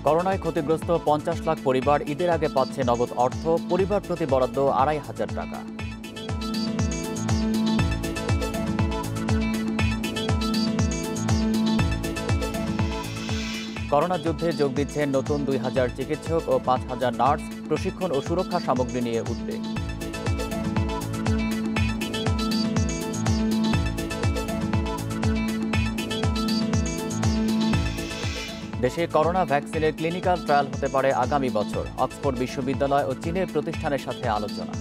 করোনায় ক্ষতিগ্রস্ত ৫০ লাখ পরিবার ঈদের আগে পাচ্ছে নগদ অর্থ, পরিবার প্রতি বরাদ্দ ২৫০০ টাকা। করোনা যুদ্ধে যোগ দিচ্ছেন নতুন ২,০০০ চিকিৎসক ও ৫,০০০ নার্স, প্রশিক্ষণ ও সুরক্ষা সামগ্রী নিয়ে উদ্বেগ। দেশে করোনা ভ্যাকসিনের ক্লিনিক্যাল ট্রায়াল হতে পারে আগামী বছর, অক্সফোর্ড বিশ্ববিদ্যালয় ও চীনের প্রতিষ্ঠানের সাথে আলোচনা।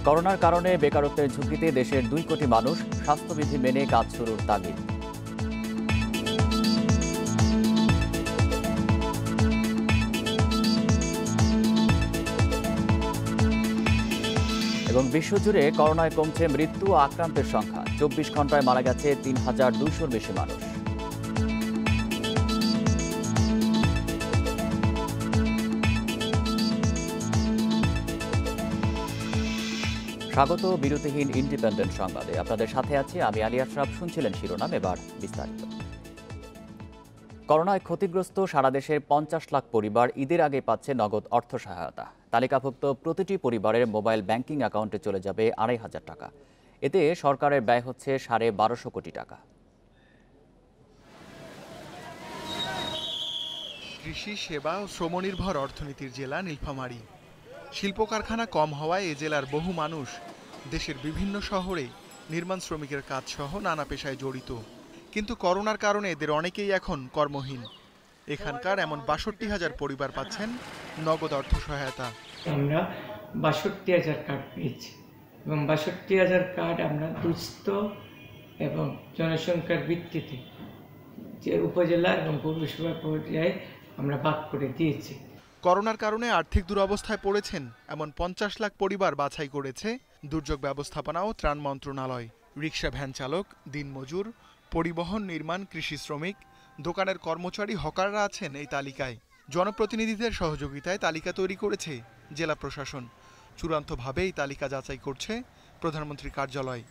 করোনার কারণে বেকারত্বের ঝুঁকিতে দেশের ২ কোটি মানুষ, স্বাস্থ্যবিধি মেনে কাজ শুরুর তাগিদ। এবং বিশ্বজুড়ে করোনায় কমছে মৃত্যু ও আক্রান্তের সংখ্যা, ২৪ ঘন্টায় মারা গেছে ৩,২০০-র বেশি মানুষ। স্বাগত বিরতিহীন ইন্ডিপেন্ডেন্ট সংবাদে, আপনাদের সাথে আছি আমি আলী আশরাফ। শুনছিলেন শিরোনাম, এবার বিস্তারিত। করোনায় ক্ষতিগ্রস্ত সারা দেশের ৫০ লাখ পরিবার ঈদের আগে পাচ্ছে নগদ অর্থ সহায়তা। তালিকাভুক্ত প্রতিটি পরিবারের মোবাইল ব্যাংকিং অ্যাকাউন্টে চলে যাবে ২৫০০ টাকা। এতে সরকারের ব্যয় হচ্ছে ১২৫০ কোটি টাকা। কৃষি, সেবা ও শ্রমনির্ভর অর্থনীতির জেলা নীলফামারী। শিল্প কারখানা কম হওয়ায় এ জেলার বহু মানুষ দেশের বিভিন্ন শহরে নির্মাণ শ্রমিকের কাজ সহ নানা পেশায় জড়িত। কিন্তু করোনার কারণে এদের অনেকেই এখন কর্মহীন। এখানকার এমন ৬২,০০০ পরিবার পাচ্ছেন নগদ অর্থ সহায়তা। আমরা ৬২,০০০ কার্ড পেয়েছি এবং ৬২,০০০ কার্ড আমরা দুস্থ এবং জনসংখ্যার ভিত্তিতে যে উপজেলা এবং পৌরসভা পর্যায়ে আমরা ভাগ করে দিয়েছি। করোনার কারণে আর্থিক দুরবস্থায় পড়েছেন এমন ৫০ লাখ পরিবার বাছাই করেছে দুর্যোগ ব্যবস্থাপনা ও ত্রাণ মন্ত্রণালয়। রিকশা ভ্যান চালক, দিনমজুর, পরিবহন, নির্মাণ, কৃষি শ্রমিক, দোকানের কর্মচারী, হকাররা আছেন এই তালিকায়। জনপ্রতিনিধিদের সহযোগিতায় তালিকা তৈরি করেছে জেলা প্রশাসন। চূড়ান্তভাবে এই তালিকা যাচাই করছে প্রধানমন্ত্রীর কার্যালয়।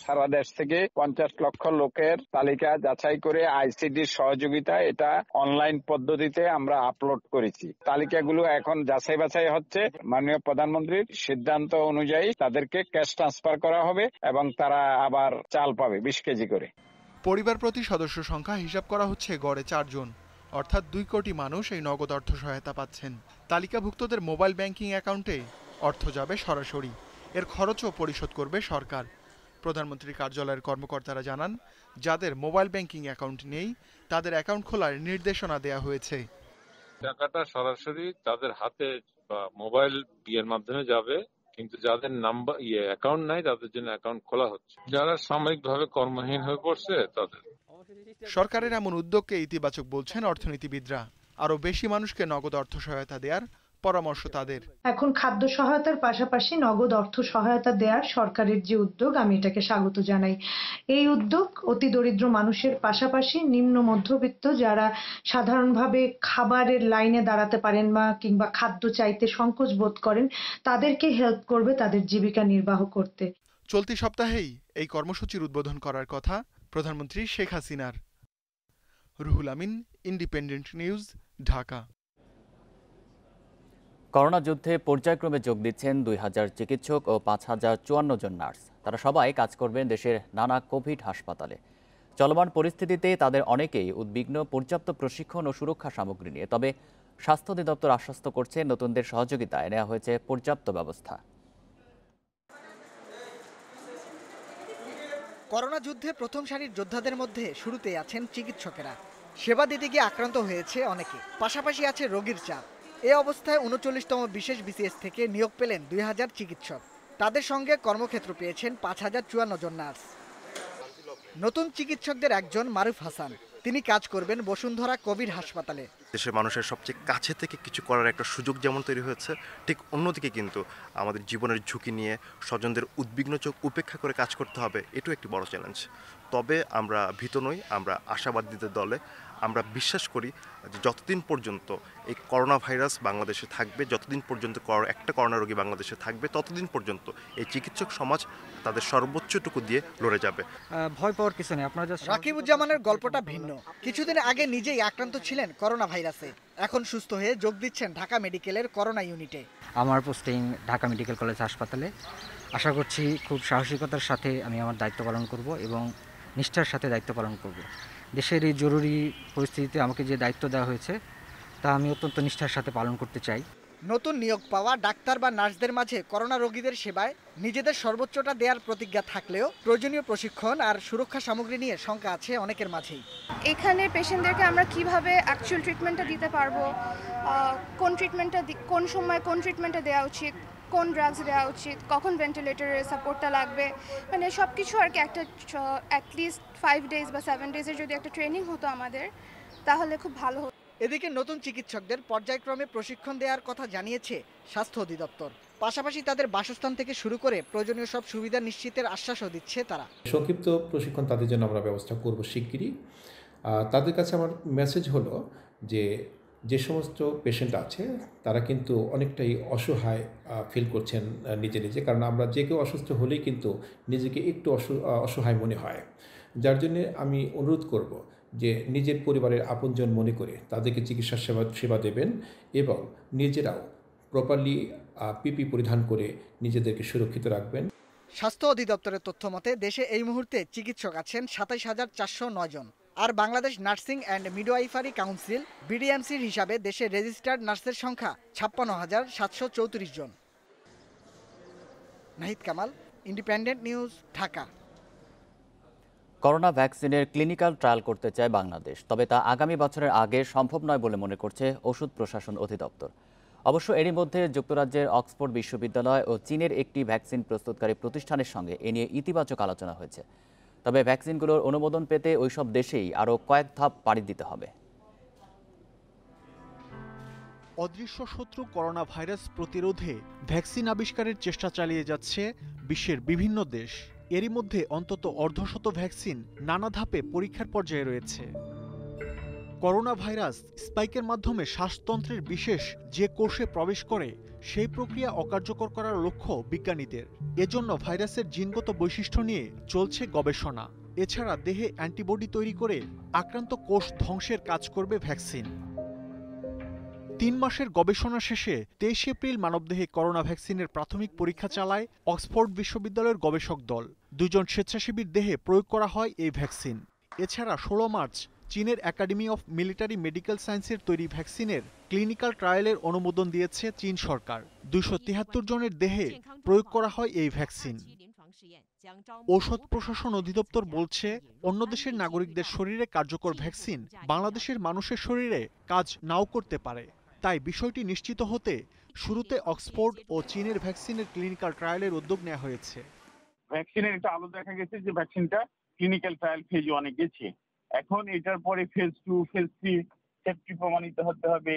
সারা দেশ থেকে ৫০ লক্ষ লোকের তালিকা যাচাই করে আইসিডির সহযোগিতায় এটা অনলাইন পদ্ধতিতে আমরা আপলোড করেছি। তালিকাগুলো এখন যাচাই বাছাই হচ্ছে। মাননীয় প্রধানমন্ত্রীর সিদ্ধান্ত অনুযায়ী তাদেরকে ক্যাশ ট্রান্সফার করা হবে এবং তারা আবার চাল পাবে ২০ কেজি করে। পরিবার প্রতি সদস্য সংখ্যা হিসাব করা হচ্ছে গড়ে ৪ জন, অর্থাৎ ২ কোটি মানুষ এই নগদ অর্থ সহায়তা পাচ্ছেন। তালিকাভুক্তদের মোবাইল ব্যাংকিং অ্যাকাউন্টে অর্থ যাবে সরাসরি। এর খরচও পরিশোধ করবে সরকার। প্রধানমন্ত্রীর কার্যালয়ের কর্মকর্তারা জানান, যাদের মোবাইল ব্যাংকিং অ্যাকাউন্ট নেই তাদের অ্যাকাউন্ট খোলার নির্দেশনা দেয়া হয়েছে। টাকাটা সরাসরি তাদের হাতে বা মোবাইল বিয়ের মাধ্যমে যাবে, কিন্তু যাদের নাম্বার অ্যাকাউন্ট নাই তাদের জন্য অ্যাকাউন্ট খোলা হচ্ছে। যারা সাময়িকভাবে কর্মহীন হয়ে পড়ছে তাদের। সরকারের এমন উদ্যোগকে ইতিবাচক বলছেন অর্থনীতিবিদরা। আরো বেশি মানুষকে নগদ অর্থ সহায়তা দেওয়ার পরামর্শ তাদের। এখন খাদ্য সহায়তার পাশাপাশি নগদ অর্থ সহায়তা দেওয়ার সরকারের যে উদ্যোগ, আমি এটাকে স্বাগত জানাই। এই উদ্যোগ অতি দরিদ্র মানুষের পাশাপাশি নিম্ন মধ্যবিত্ত যারা সাধারণভাবে খাবারের লাইনে দাঁড়াতে পারেন বা কিংবা খাদ্য চাইতে সংকোচ বোধ করেন, তাদেরকে হেল্প করবে তাদের জীবিকা নির্বাহ করতে। চলতি সপ্তাহেই এই কর্মসূচির উদ্বোধন করার কথা প্রধানমন্ত্রী শেখ হাসিনার। Ruhul Amin, independent news, Dhaka. Corona যুদ্ধে পর্যায়ক্রমে যোগ দিচ্ছেন ২,০০০ চিকিৎসক ও ৫,০৫৪ জন নার্স। তারা সবাই কাজ করবেন দেশের নানা কোভিড হাসপাতালে। চলমান পরিস্থিতিতে তাদের অনেকেই উদ্বিগ্ন পর্যাপ্ত প্রশিক্ষণ ও সুরক্ষা সামগ্রী নিয়ে। তবে স্বাস্থ্য অধিদপ্তর আশ্বস্ত করছে, নতুনদের সহযোগিতায় নেওয়া হয়েছে পর্যাপ্ত ব্যবস্থা। করোনা যুদ্ধে প্রথম সারির যোদ্ধাদের মধ্যে শুরুতেই আছেন চিকিৎসকেরা। সেবা দিতে গিয়ে আক্রান্ত হয়েছে অনেকে, পাশাপাশি আছে রোগীর চাপ। এ অবস্থায় ৩৯তম বিশেষ বিসিএস থেকে নিয়োগ পেলেন ২,০০০ চিকিৎসক। তাদের সঙ্গে কর্মক্ষেত্র পেয়েছেন ৫,০৫৪ জন নার্স। নতুন চিকিৎসকদের একজন মারুফ হাসান, তিনি কাজ করবেন বসুন্ধরা কোভিড হাসপাতালে। দেশের মানুষের সবচেয়ে কাছে থেকে কিছু করার একটা সুযোগ যেমন তৈরি হয়েছে, ঠিক অন্যদিকে কিন্তু আমাদের জীবনের ঝুঁকি নিয়ে স্বজনদের উদ্বিগ্ন চোখ উপেক্ষা করে কাজ করতে হবে, এটাও একটি বড় চ্যালেঞ্জ। তবে আমরা ভীত নই, আমরা আশাবাদীদের দলে। আমরা বিশ্বাস করি যে যতদিন পর্যন্ত এই করোনা ভাইরাস বাংলাদেশে থাকবে, যতদিন পর্যন্ত একটা করোনা রোগী বাংলাদেশে থাকবে, ততদিন পর্যন্ত এই চিকিৎসক সমাজ তাদের সর্বোচ্চটুকু দিয়ে লড়ে যাবে। ভয় পাওয়ার কিছু নেই। আপনারা রাকিবুজ্জামানের গল্পটা ভিন্ন। কিছুদিন আগে নিজেই আক্রান্ত ছিলেন করোনা ভাইরাসে, এখন সুস্থ হয়ে যোগ দিচ্ছেন ঢাকা মেডিকেলের করোনা ইউনিটে। আমার পোস্টিং ঢাকা মেডিকেল কলেজ হাসপাতালে। আশা করছি খুব সাহসিকতার সাথে আমি আমার দায়িত্ব পালন করব এবং নিষ্ঠার সাথে দায়িত্ব পালন করব। দেশের এই জরুরি পরিস্থিতিতে আমাকে যে দায়িত্ব দেওয়া হয়েছে তা আমি অত্যন্ত নিষ্ঠার সাথে পালন করতে চাই। নতুন নিয়োগ পাওয়া ডাক্তার বা নার্সদের মাঝে করোনা রোগীদের সেবায় নিজেদের সর্বোচ্চটা দেওয়ার প্রতিজ্ঞা থাকলেও প্রয়োজনীয় প্রশিক্ষণ আর সুরক্ষা সামগ্রী নিয়ে শঙ্কা আছে অনেকের মাঝেই। এখানে পেশেন্টদেরকে আমরা কিভাবে অ্যাকচুয়াল ট্রিটমেন্টটা দিতে পারবো, কোন সময় কোন ট্রিটমেন্টটা দেওয়া উচিত, কোন ড্রাগস দেওয়া উচিত, কখন ভেন্টিলেটরের সাপোর্টটা লাগবে, মানে সব কিছু আর কি একটা অ্যাটলিস্ট 5 ডেজ বা 7 ডেজের যদি একটা ট্রেনিং হতো আমাদের, তাহলে খুব ভালো হতো। এদিকে নতুন চিকিৎসকদের পর্যায়ক্রমে প্রশিক্ষণ দেওয়ার কথা জানিয়েছে স্বাস্থ্য অধিদপ্তর। পাশাপাশি তাদের বাসস্থান থেকে শুরু করে প্রয়োজনীয় সব সুবিধা নিশ্চিতের আশ্বাসও দিচ্ছে তারা। সংক্ষিপ্ত প্রশিক্ষণ তাদের জন্য আমরা ব্যবস্থা করব শিগগিরই। তাদের কাছে আমার মেসেজ হলো যে সমস্ত পেশেন্ট আছে তারা কিন্তু অনেকটাই অসহায় ফিল করছেন নিজে নিজে, কারণ আমরা যে কেউ অসুস্থ হলেই কিন্তু নিজেকে একটু অসহায় মনে হয়। যার জন্যে আমি অনুরোধ করব যে নিজের পরিবারের আপনজন মনে করে তাদেরকে চিকিৎসা সেবা দেবেন এবং নিজেরাও প্রপারলি পিপি পরিধান করে নিজেদেরকে সুরক্ষিত রাখবেন। স্বাস্থ্য অধিদপ্তরের তথ্য মতে দেশে এই মুহূর্তে চিকিৎসক আছেন ২৭,৪০৯ জন। আর Bangladesh nursing and midwifery council বিডিএমসির হিসাবে দেশে রেজিস্টার্ড নার্সের সংখ্যা ৫৬,৭৩৪ জন। Nahid Kamal, independent news, Dhaka. Corona ভ্যাকসিনের ক্লিনিক্যাল ট্রায়াল করতে চায় বাংলাদেশ, তবে তা আগামী বছরের আগে সম্ভব নয় বলে মনে করছে ওষুধ প্রশাসন অধিদপ্তর। অবশ্য এরই মধ্যে যুক্তরাজ্যের অক্সফোর্ড বিশ্ববিদ্যালয় ও চীনের একটি ভ্যাকসিন প্রস্তুতকারী প্রতিষ্ঠানের সঙ্গে এ নিয়ে ইতিবাচক আলোচনা হয়েছে। তবে ভ্যাকসিনগুলোর অনুমোদন পেতে ওইসব দেশেই আরও কয়েক ধাপ পাড়ি দিতে হবে। অদৃশ্য শত্রু করোনা ভাইরাস প্রতিরোধে ভ্যাকসিন আবিষ্কারের চেষ্টা চালিয়ে যাচ্ছে বিশ্বের বিভিন্ন দেশ। এরই মধ্যে অন্তত অর্ধশত ভ্যাকসিন নানা ধাপে পরীক্ষার পর্যায়ে রয়েছে। করোনা ভাইরাস স্পাইকের মাধ্যমে শ্বাসতন্ত্রের বিশেষ যে কোষে প্রবেশ করে সেই প্রক্রিয়া অকার্যকর করার লক্ষ্য বিজ্ঞানীদের। এজন্য ভাইরাসের জিনগত বৈশিষ্ট্য নিয়ে চলছে গবেষণা। এছাড়া দেহে অ্যান্টিবডি তৈরি করে আক্রান্ত কোষ ধ্বংসের কাজ করবে ভ্যাকসিন। 3 মাসের গবেষণা শেষে 23 এপ্রিল মানবদেহে করোনা ভ্যাকসিনের প্রাথমিক পরীক্ষা চালায় অক্সফোর্ড বিশ্ববিদ্যালয়ের গবেষক দল। 2 জন স্বেচ্ছাসেবীর দেহে প্রয়োগ করা হয় এই ভ্যাকসিন। এছাড়া 16 মার্চ চীনের একাডেমি অফ মিলিটারি মেডিকেল সায়েন্সের তৈরি ভ্যাকসিনের ক্লিনিক্যাল ট্রায়ালের অনুমোদন দিয়েছে চীন সরকার। 273 জনের দেহে প্রয়োগ করা হয় এই ভ্যাকসিন। ঔষধ প্রশাসন অধিদপ্তর বলছে, অন্য দেশের নাগরিকদের শরীরে কার্যকর ভ্যাকসিন বাংলাদেশের মানুষের শরীরে কাজ নাও করতে পারে। তাই বিষয়টি নিশ্চিত হতে শুরুতে অক্সফোর্ড ও চীনের ভ্যাকসিনের ক্লিনিক্যাল ট্রায়ালের উদ্যোগ নেওয়া হয়েছে। ভ্যাকসিনের একটা আলো দেখা গেছে যে ভ্যাকসিনটা ক্লিনিক্যাল ট্রায়াল ফেজ 1-এ গেছে। এখন এটার পরে ফেজ 2, ফেজ 3 সেফটি প্রমাণিত হতে হবে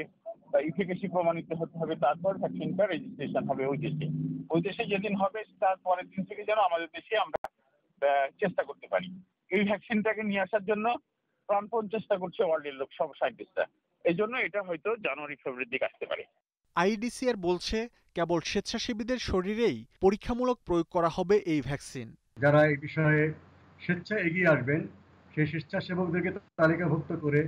বা ইফিকেসি প্রমাণিত হতে হবে, তারপর ভ্যাকসিনটা রেজিস্ট্রেশন হবে ওই দেশে। ওই দেশে যেদিন হবে তার পরের দিন থেকে যেন আমাদের দেশে আমরা চেষ্টা করতে পারি। এই ভ্যাকসিনটাকে নিয়ে আসার জন্য প্রাণপণ চেষ্টা করছে ওয়ার্ল্ডের লোক, সব সায়েন্টিস্টরা। এই জন্য এটা হয়তো জানুয়ারি-ফেব্রুয়ারির দিকে আসতে পারে। আইডিসিআর বলছে, কেবল স্বেচ্ছাসেবীদের শরীরেই পরীক্ষামূলক প্রয়োগ করা হবে এই ভ্যাকসিন। যারা এই বিষয়ে স্বেচ্ছায় এগিয়ে আসবেন সেই স্বেচ্ছাসেবকদেরকে তালিকাভুক্ত করে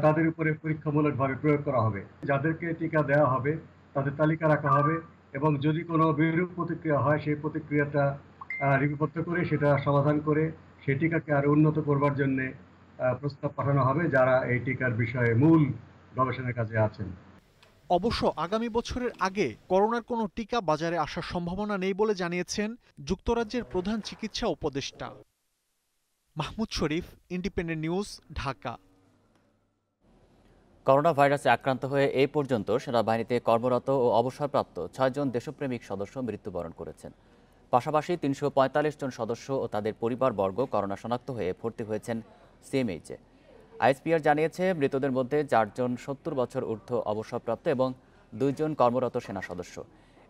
তাদের উপরে পরীক্ষামূলকভাবে প্রয়োগ করা হবে। যাদেরকে টিকা দেওয়া হবে তাদের তালিকা রাখা হবে এবং যদি কোনো বিরূপ প্রতিক্রিয়া হয় সেই প্রতিক্রিয়াটা লিপিবদ্ধ করে সেটা সমাধান করে সেই টিকাকে আরো উন্নত করবার জন্য প্রস্তাব পাঠানো হবে যারা এই টিকার বিষয়ে মূল গবেষণার কাজে আছেন। অবশ্য আগামী বছরের আগে করোনার কোনো টিকা বাজারে আসার সম্ভাবনা নেই বলে জানিয়েছেন যুক্তরাজ্যের প্রধান চিকিৎসা উপদেষ্টা। মাহমুদ শরীফ, ইন্ডিপেন্ডেন্ট নিউজ, ঢাকা। করোনা ভাইরাসে আক্রান্ত হয়ে এই পর্যন্ত সেনাবাহিনীতে কর্মরত ও অবসরপ্রাপ্ত 6 জন দেশপ্রেমিক সদস্য মৃত্যুবরণ করেছেন। পাশাপাশি 345 জন সদস্য ও তাদের পরিবারবর্গ করোনা শনাক্ত হয়ে ভর্তি হয়েছেন সিএমএইচে। আইএসপিআর জানিয়েছে, মৃতদের মধ্যে 4 জন 70 বছর ঊর্ধ্ব অবসরপ্রাপ্ত এবং 2 জন কর্মরত সেনা সদস্য।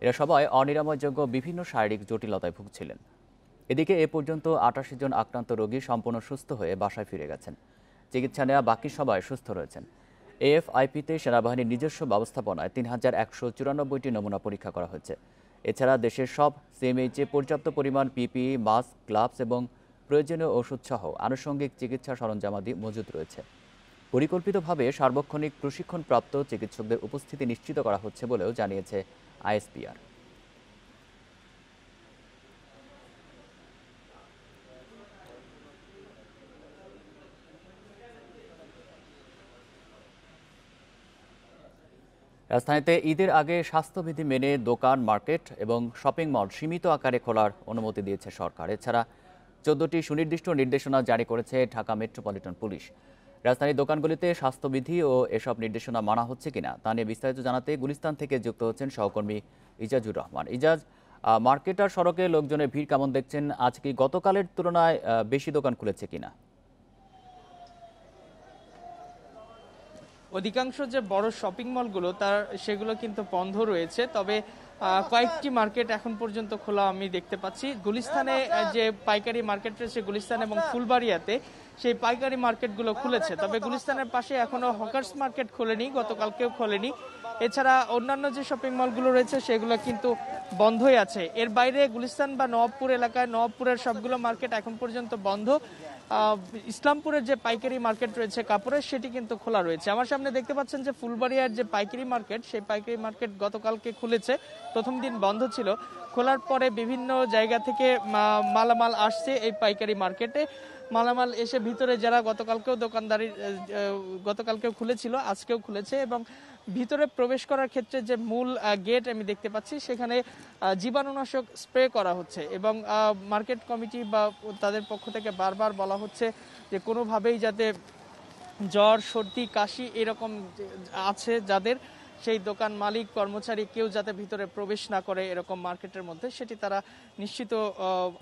এরা সবাই অনিরাময়যোগ্য বিভিন্ন শারীরিক জটিলতায় ভুগছিলেন। এদিকে এ পর্যন্ত 88 জন আক্রান্ত রোগী সম্পূর্ণ সুস্থ হয়ে বাসায় ফিরে গেছেন। চিকিৎসা নেওয়া বাকি সবাই সুস্থ রয়েছেন। এএফআইপিতে সেনাবাহিনীর নিজস্ব ব্যবস্থাপনায় ৩,১৯৪টি নমুনা পরীক্ষা করা হয়েছে। এছাড়া দেশের সব সিএমএইচে পর্যাপ্ত পরিমাণ পিপিই, মাস্ক, গ্লাভস এবং প্রয়োজনীয় ওষুধসহ আনুষঙ্গিক চিকিৎসা সরঞ্জামাদি মজুদ রয়েছে। পরিকল্পিতভাবে সার্বক্ষণিক প্রশিক্ষণপ্রাপ্ত চিকিৎসকদের উপস্থিতি নিশ্চিত করা হচ্ছে বলেও জানিয়েছে আইএসপিআর। রাজধানীতে ঈদের আগে স্বাস্থ্যবিধি মেনে দোকান, মার্কেট এবং শপিং মল সীমিত আকারে খোলার অনুমতি দিয়েছে সরকার। এছাড়া 14টি সুনির্দিষ্ট নির্দেশনা জারি করেছে ঢাকা মেট্রোপলিটন পুলিশ। রাজধানীর দোকানগুলিতে স্বাস্থ্যবিধি ও এসব নির্দেশনা মানা হচ্ছে কিনা তা নিয়ে বিস্তারিত জানাতে গুলিস্তান থেকে যুক্ত হচ্ছেন সহকর্মী ইজাজুর রহমান। ইজাজ, মার্কেট আর সড়কে লোকজনের ভিড় কেমন দেখছেন? আজ কি গতকালের তুলনায় বেশি দোকান খুলেছে কিনা? অধিকাংশ যে বড় শপিং মলগুলো সেগুলো কিন্তু বন্ধ রয়েছে, তবে কয়েকটি মার্কেট এখন পর্যন্ত খোলা আমি দেখতে পাচ্ছি। গুলিস্তানে যে পাইকারি মার্কেট রয়েছে গুলিস্তান এবং ফুলবাড়িয়াতে, সেই পাইকারি মার্কেটগুলো খুলেছে, তবে গুলিস্তানের পাশে এখনো হকার্স মার্কেট খোলেনি, গতকালকেও খোলেনি। এছাড়া অন্যান্য যে শপিং মলগুলো রয়েছে সেগুলো কিন্তু বন্ধই আছে। এর বাইরে গুলিস্তান বা নওয়াবপুর এলাকায় নওয়াবপুরের সবগুলো মার্কেট এখন পর্যন্ত বন্ধ। ইসলামপুরের যে পাইকারি মার্কেট রয়েছে কাপড়ের, সেটি কিন্তু খোলা রয়েছে। আমার সামনে দেখতে পাচ্ছেন যে ফুলবাড়িয়ার যে পাইকারি মার্কেট, সেই পাইকারি মার্কেট গতকালকে খুলেছে, প্রথম দিন বন্ধ ছিল। খোলার পরে বিভিন্ন জায়গা থেকে মালামাল আসছে এই পাইকারি মার্কেটে। মালামাল এসে ভিতরে যারা গতকালকেও খুলেছিল, আজকেও খুলেছে, এবং ভিতরে প্রবেশ করার ক্ষেত্রে যে মূল গেট আমি দেখতে পাচ্ছি সেখানে জীবাণুনাশক স্প্রে করা হচ্ছে, এবং মার্কেট কমিটি বা তাদের পক্ষ থেকে বারবার বলা হচ্ছে যে কোনোভাবেই যাতে জ্বর, সর্দি, কাশি এরকম আছে যাদের, সেই দোকান মালিক, কর্মচারী কেউ যাতে ভিতরে প্রবেশ না করে এরকম মার্কেটের মধ্যে, সেটি তারা নিশ্চিত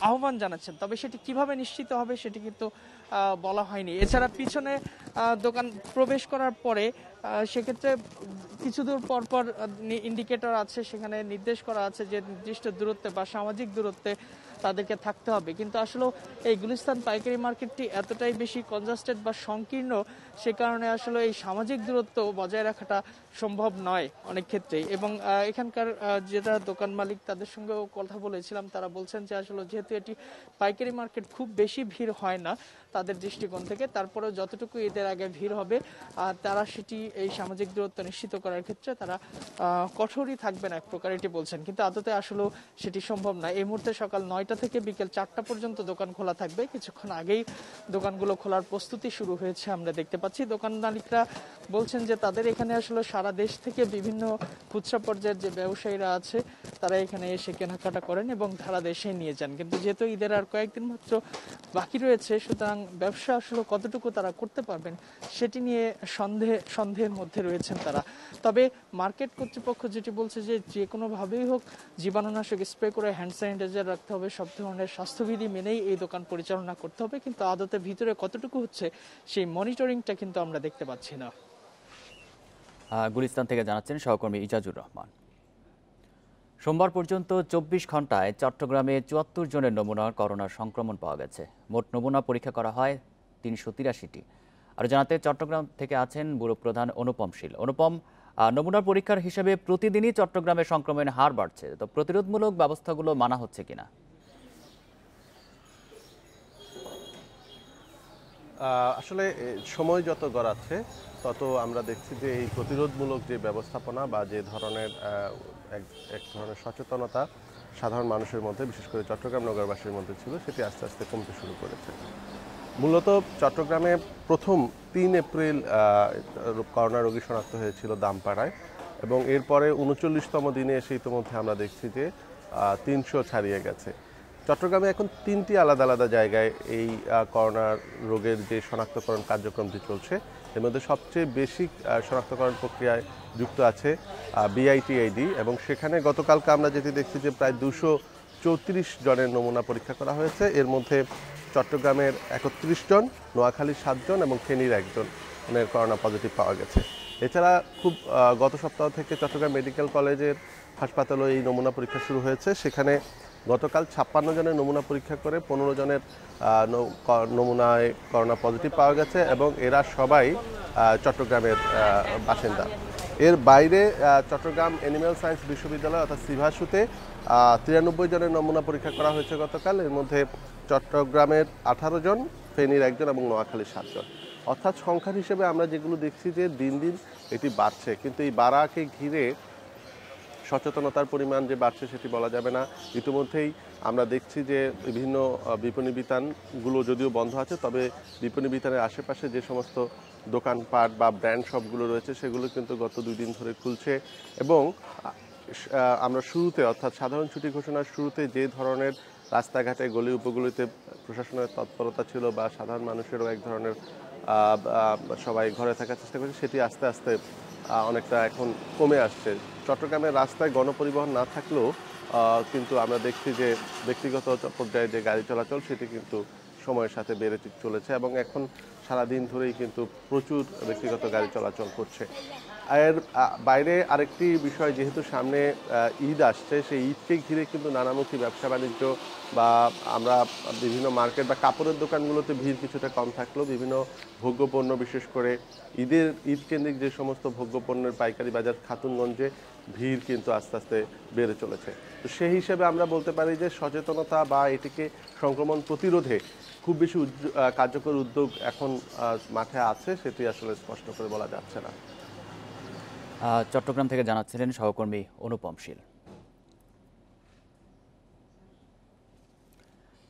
আহ্বান জানাচ্ছেন। তবে সেটি কিভাবে নিশ্চিত হবে সেটি কিন্তু বলা হয়নি। এছাড়া পিছনে দোকান প্রবেশ করার পরে সেক্ষেত্রে কিছু দূর পরপর ইন্ডিকেটর আছে, সেখানে নির্দেশ করা আছে যে নির্দিষ্ট দূরত্বে বা সামাজিক দূরত্বে তাদেরকে থাকতে হবে। কিন্তু আসলে এই গুলিস্তান পাইকারি মার্কেটটি এতটাই বেশি কনজাস্টেড বা সংকীর্ণ, সে কারণে আসলে এই সামাজিক দূরত্ব বজায় রাখাটা সম্ভব নয় অনেক ক্ষেত্রেই। এবং এখানকার যেটা দোকান মালিক, তাদের সঙ্গেও কথা বলেছিলাম, তারা বলছেন যে আসলে যেহেতু এটি পাইকারি মার্কেট, খুব বেশি ভিড় হয় না তাদের দৃষ্টিকোণ থেকে, তারপরেও যতটুকু ঈদের আগে ভিড় হবে তারা সেটি এই সামাজিক দূরত্ব নিশ্চিত করার ক্ষেত্রে তারা কঠোরই থাকবেন এক প্রকার, এটি বলছেন। কিন্তু আদতে আসলেও সেটি সম্ভব না। এই মুহূর্তে সকাল 9টা থেকে বিকেল 4টা পর্যন্ত দোকান খোলা থাকবে। কিছুক্ষণ আগেই দোকানগুলো খোলার প্রস্তুতি শুরু হয়েছে আমরা দেখতে পাচ্ছি। দোকান মালিকরা বলছেন যে তাদের এখানে আসলে সারা দেশ থেকে বিভিন্ন খুচরা পর্যায়ের যে ব্যবসায়ীরা আছে তারা এখানে এসে কেনাকাটা করেন এবং ধারা দেশে নিয়ে যান। কিন্তু যেহেতু ঈদের আর কয়েকদিন মাত্র বাকি রয়েছে, সুতরাং ব্যবসা আসলে কতটুকু তারা করতে পারবেন সেটি নিয়ে সন্দেহের মধ্যে রয়েছেন তারা। তবে মার্কেট কর্তৃপক্ষ যেটি বলছে যে কোনোভাবেই হোক জীবাণুনাশক স্প্রে করে হ্যান্ড স্যানিটাইজার রাখতে হবে, সব ধরনের স্বাস্থ্যবিধি মেনেই এই দোকান পরিচালনা করতে হবে। কিন্তু আদতে ভিতরে কতটুকু হচ্ছে সেই মনিটরিংটা কিন্তু আমরা দেখতে পাচ্ছি না। গুলিস্তান থেকে জানাচ্ছেন সহকর্মী ইজাজুর রহমান। সোমবার পর্যন্ত 24 ঘন্টায় চট্টগ্রামে 74 জনের নমুনার করোনার সংক্রমণ পাওয়া গেছে। মোট নমুনা পরীক্ষা করা হয় 383টি। আর জানাতে চট্টগ্রাম থেকে আছেন ব্যুরো প্রধান অনুপম শীল। অনুপম, নমুনার পরীক্ষার হিসেবে প্রতিদিনই চট্টগ্রামে সংক্রমণের হার বাড়ছে, তো প্রতিরোধমূলক ব্যবস্থাগুলো মানা হচ্ছে কিনা? আসলে সময় যত গড়াচ্ছে তত আমরা দেখছি যে এই প্রতিরোধমূলক যে ব্যবস্থাপনা বা যে ধরনের এক ধরনের সচেতনতা সাধারণ মানুষের মধ্যে, বিশেষ করে চট্টগ্রাম নগরবাসীর মধ্যে ছিল, সেটি আস্তে আস্তে কমতে শুরু করেছে। মূলত চট্টগ্রামে প্রথম 3 এপ্রিল করোনা রোগী শনাক্ত হয়েছিল দামপাড়ায়, এবং এরপরে 39তম দিনে এসে ইতিমধ্যে আমরা দেখছি যে 300 ছাড়িয়ে গেছে। চট্টগ্রামে এখন 3টি আলাদা আলাদা জায়গায় এই করোনা রোগের যে শনাক্তকরণ কার্যক্রমটি চলছে, এর মধ্যে সবচেয়ে বেশি শনাক্তকরণ প্রক্রিয়ায় যুক্ত আছে বিআইটিআইডি, এবং সেখানে গতকালকে আমরা যেটি দেখছি যে প্রায় 234 জনের নমুনা পরীক্ষা করা হয়েছে। এর মধ্যে চট্টগ্রামের 31 জন, নোয়াখালীর 7 জন এবং ফেনীর 1 জনের করোনা পজিটিভ পাওয়া গেছে। এছাড়া খুব গত সপ্তাহ থেকে চট্টগ্রাম মেডিকেল কলেজের হাসপাতালেও এই নমুনা পরীক্ষা শুরু হয়েছে। সেখানে গতকাল 56 জনের নমুনা পরীক্ষা করে 15 জনের নমুনায় করোনা পজিটিভ পাওয়া গেছে এবং এরা সবাই চট্টগ্রামের বাসিন্দা। এর বাইরে চট্টগ্রাম অ্যানিম্যাল সায়েন্স বিশ্ববিদ্যালয় অর্থাৎ সিভাসুতে 93 জনের নমুনা পরীক্ষা করা হয়েছে গতকাল। এর মধ্যে চট্টগ্রামের 18 জন, ফেনীর 1 জন এবং নোয়াখালীর 7 জন। অর্থাৎ সংখ্যার হিসেবে আমরা যেগুলো দেখছি যে দিন দিন এটি বাড়ছে, কিন্তু এই বাড়াকে ঘিরে সচেতনতার পরিমাণ যে বাড়ছে সেটি বলা যাবে না। ইতিমধ্যেই আমরা দেখছি যে বিভিন্ন বিপণী বিতানগুলো যদিও বন্ধ আছে, তবে বিপণী বিতানের আশেপাশে যে সমস্ত দোকানপাট বা ব্র্যান্ড শপগুলো রয়েছে সেগুলো কিন্তু গত 2 দিন ধরে খুলছে। এবং আমরা শুরুতে অর্থাৎ সাধারণ ছুটি ঘোষণার শুরুতে যে ধরনের রাস্তাঘাটে গলি উপগুলিতে প্রশাসনের তৎপরতা ছিল বা সাধারণ মানুষেরও এক ধরনের সবাই ঘরে থাকার চেষ্টা করছে, সেটি আস্তে আস্তে অনেকটা এখন কমে আসছে। চট্টগ্রামের রাস্তায় গণপরিবহন না থাকলেও কিন্তু আমরা দেখছি যে ব্যক্তিগত পর্যায়ে যে গাড়ি চলাচল সেটি কিন্তু সময়ের সাথে বেড়ে চলেছে এবং এখন সারাদিন ধরেই কিন্তু প্রচুর ব্যক্তিগত গাড়ি চলাচল করছে। এর বাইরে আরেকটি বিষয়, যেহেতু সামনে ঈদ আসছে, সেই ঈদকে ঘিরে কিন্তু নানামুখী ব্যবসা বাণিজ্য বা আমরা বিভিন্ন মার্কেট বা কাপড়ের দোকানগুলোতে ভিড় কিছুটা কম থাকলেও বিভিন্ন ভোগ্যপণ্য, বিশেষ করে ঈদ কেন্দ্রিক যে সমস্ত ভোগ্যপণ্যের পাইকারি বাজার খাতুনগঞ্জে ভিড় কিন্তু আস্তে আস্তে বেড়ে চলেছে। তো সেই হিসেবে আমরা বলতে পারি যে সচেতনতা বা এটিকে সংক্রমণ প্রতিরোধে খুব বেশি কার্যকর উদ্যোগ এখন মাঠে আছে, সেটি আসলে স্পষ্ট করে বলা যাচ্ছে না। চট্টগ্রাম থেকে জানাচ্ছিলেন সহকর্মী অনুপম শীল।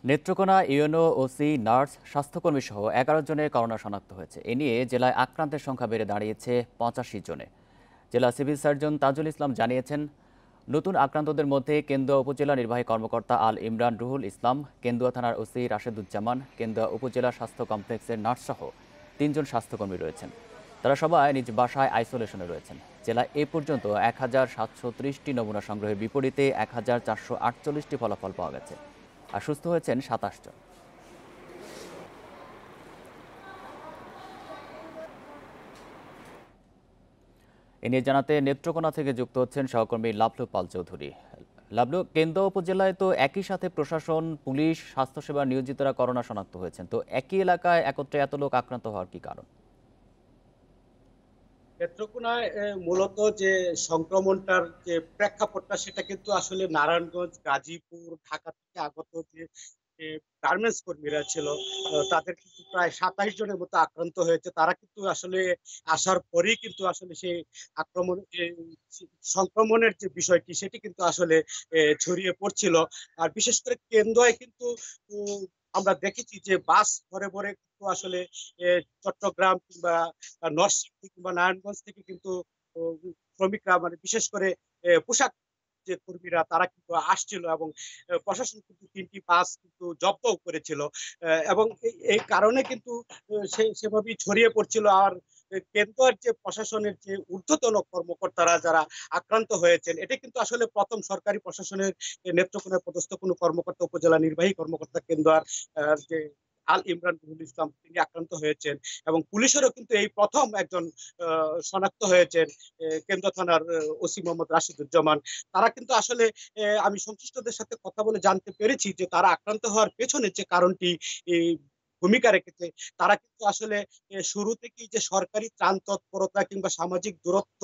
নেত্রকোনা ইউএনও, ওসি, নার্স, স্বাস্থ্যকর্মী সহ 11 জনের করোনা শনাক্ত হয়েছে। এ নিয়ে জেলায় আক্রান্তের সংখ্যা বেড়ে দাঁড়িয়েছে 85 জনে। জেলা সিভিল সার্জন তাজুল ইসলাম জানিয়েছেন, নতুন আক্রান্তদের মধ্যে কেন্দুয়া উপজেলা নির্বাহী কর্মকর্তা আল ইমরান রুহুল ইসলাম, কেন্দুয়া থানার ওসি রাশেদুজ্জামান, কেন্দুয়া উপজেলা স্বাস্থ্য কমপ্লেক্সের নার্সসহ 3 জন স্বাস্থ্যকর্মী রয়েছেন। তারা সবাই নিজ বাসায় আইসোলেশনে রয়েছেন। জেলায় এ পর্যন্ত 1730টি নমুনা সংগ্রহের বিপরীতে 1448টি ফলাফল পাওয়া গেছে, আর সুস্থ হয়েছেন 27 জন। এ নিয়ে জানাতে নেত্রকোনা থেকে যুক্ত হচ্ছেন সহকর্মী লাভলু পাল চৌধুরী। লাভলু, কেন্দুয়া উপজেলায় তো একই সাথে প্রশাসন, পুলিশ, স্বাস্থ্যসেবা নিয়োজিতরা করোনা শনাক্ত হয়েছেন, তো একই এলাকায় একত্রে এত লোক আক্রান্ত হওয়ার কি কারণ? নেত্রকোনায় মূলত যে সংক্রমণটার যে প্রেক্ষাপটটা সেটা কিন্তু আসলে নারায়ণগঞ্জ, গাজীপুর, ঢাকা থেকে আগত যে গার্মেন্টস কর্মীরা ছিল তাদের কিন্তু প্রায় 27 জনের মতো আক্রান্ত হয়েছে। তারা কিন্তু আসলে আসার পরেই কিন্তু আসলে সেই সংক্রমণের যে বিষয়টি সেটি কিন্তু আসলে ছড়িয়ে পড়ছিল। আর বিশেষ করে কেন্দ্রায় কিন্তু আমরা দেখেছি যে বাস ভরে ভরে কিন্তু আসলে চট্টগ্রাম কিংবা নরসিংদী কিংবা নারায়ণগঞ্জ থেকে কিন্তু শ্রমিকরা, মানে বিশেষ করে পোশাক যে কর্মীরা, তারা কিন্তু আসছিল এবং প্রশাসন কিন্তু 3টি বাস কিন্তু জব্দও করেছিল এবং এই কারণে কিন্তু সেভাবেই ছড়িয়ে পড়ছিল। আর কেন্দ্রের যে প্রশাসনের যে ঊর্ধ্বতন কর্মকর্তারা যারা আক্রান্ত হয়েছেন, এটা কিন্তু আসলে প্রথম সরকারি প্রশাসনের নেত্রকোনায় পদস্থ কোনো কর্মকর্তা, উপজেলা নির্বাহী কর্মকর্তা কেন্দ্রের যে আল ইমরান রুহুল ইসলাম, তিনি আক্রান্ত হয়েছেন এবং পুলিশেরও কিন্তু এই প্রথম একজন শনাক্ত হয়েছেন, কেন্দ্র থানার ওসি মোহাম্মদ রাশেদুজ্জামান। তারা কিন্তু আসলে আমি সংশ্লিষ্টদের সাথে কথা বলে জানতে পেরেছি যে তারা আক্রান্ত হওয়ার পেছনে যে কারণটি ভূমিকা রেখেছে, তারা কিন্তু আসলে শুরু থেকেই যে সরকারি ত্রাণ তৎপরতা কিংবা সামাজিক দূরত্ব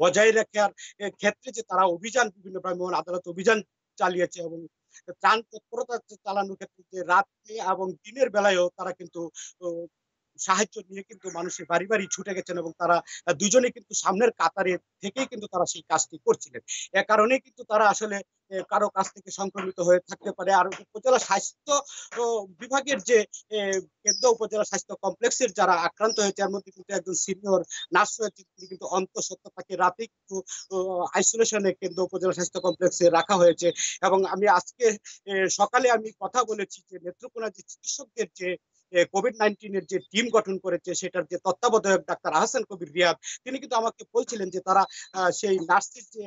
বজায় রাখার ক্ষেত্রে যে তারা অভিযান, বিভিন্ন ভ্রাম্যমাণ আদালত অভিযান চালিয়েছে এবং ত্রাণ তৎপরতা চালানোর ক্ষেত্রে যে রাত্রে এবং দিনের বেলায়ও তারা কিন্তু সাহায্য নিয়ে কিন্তু মানুষের বাড়ি বাড়ি ছুটে গেছেন এবং তারা দুজনে কিন্তু সামনের কাতারে থেকেই কিন্তু তারা সেই কাজটি করছিলেন। এ কারণে কিন্তু তারা আসলে কারো কাছ থেকে সংক্রমিত হয়ে থাকতে পারে। আর উপজেলা স্বাস্থ্য বিভাগের যে কেন্দ্র উপজেলা স্বাস্থ্য কমপ্লেক্সের যারা আক্রান্ত হয়েছে, এর মধ্যে কিন্তু একজন সিনিয়র নার্স হয়েছে, তিনি কিন্তু অন্তঃসত্ত্বা, তাকে রাতে কিন্তু আইসোলেশনে কেন্দ্র উপজেলা স্বাস্থ্য কমপ্লেক্সে রাখা হয়েছে। এবং আমি আজকে সকালে আমি কথা বলেছি যে নেত্রকোনা যে চিকিৎসকদের যে কোভিড-19 যে টিম গঠন করেছে, সেটার যে তত্ত্বাবধায়ক ডাক্তার আহসান কবির রিয়াদ, তিনি কিন্তু আমাকে বলছিলেন যে তারা সেই নার্সের যে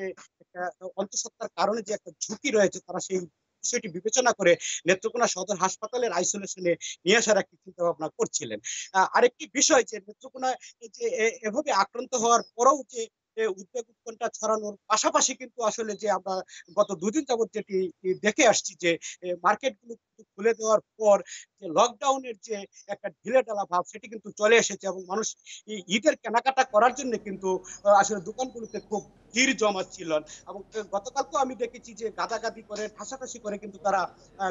অন্তঃসত্ত্বার কারণে যে একটা ঝুঁকি রয়েছে, তারা সেই বিষয়টি বিবেচনা করে নেত্রকোনা সদর হাসপাতালের আইসোলেশনে নিয়ে আসার একটি চিন্তা ভাবনা করছিলেন। আরেকটি বিষয় যে নেত্রকোনা যে এভাবে আক্রান্ত হওয়ার পরেও যে উদ্বেগ উৎকণ্ঠা ছড়ানোর পাশাপাশি কিন্তু আসলে যে আমরা গত দুদিন যাবত যেটি দেখে আসছি যে মার্কেটগুলো খুলে দেওয়ার পর যে লকডাউনের যে একটা ঢিলেঢালা ভাব সেটি কিন্তু চলে এসেছে এবং মানুষ ঈদের কেনাকাটা করার জন্য কিন্তু আসলে দোকানগুলোতে খুব ভিড় জমাচ্ছিল এবং গতকালকেও আমি দেখেছি যে গাদাগাদি করে ঠাসাঠাসি করে কিন্তু তারা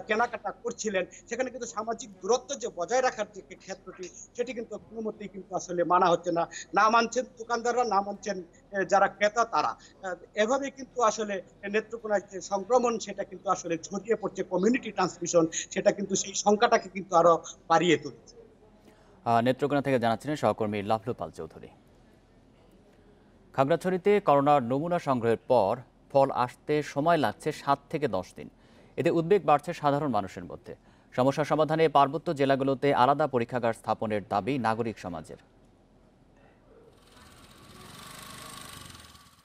কেনাকাটা করছিলেন। সেখানে কিন্তু সামাজিক দূরত্ব যে বজায় রাখার যে ক্ষেত্রটি সেটি কিন্তু কোনো মতেই কিন্তু আসলে মানা হচ্ছে না। না মানছেন দোকানদাররা, না মানছেন যারা ক্রেতা তারা। এভাবে কিন্তু আসলে নেত্রকোনায় যে সংক্রমণ সেটা কিন্তু আসলে ছড়িয়ে পড়ছে, কমিউনিটি ট্রান্সমিশন, সেটা কিন্তু সেই সংখ্যাটাকে কিন্তু আরো বাড়িয়ে তুলছে। নেত্রকোনা থেকে জানাচ্ছিলেন সহকর্মী লাভলু পাল চৌধুরী। খাগড়াছড়িতে করোনার নমুনা সংগ্রহের পর ফল আসতে সময় লাগছে 7 থেকে 10 দিন। এতে উদ্বেগ বাড়ছে সাধারণ মানুষের মধ্যে। সমস্যা সমাধানে পার্বত্য জেলাগুলোতে আলাদা পরীক্ষাগার স্থাপনের দাবি নাগরিক সমাজের।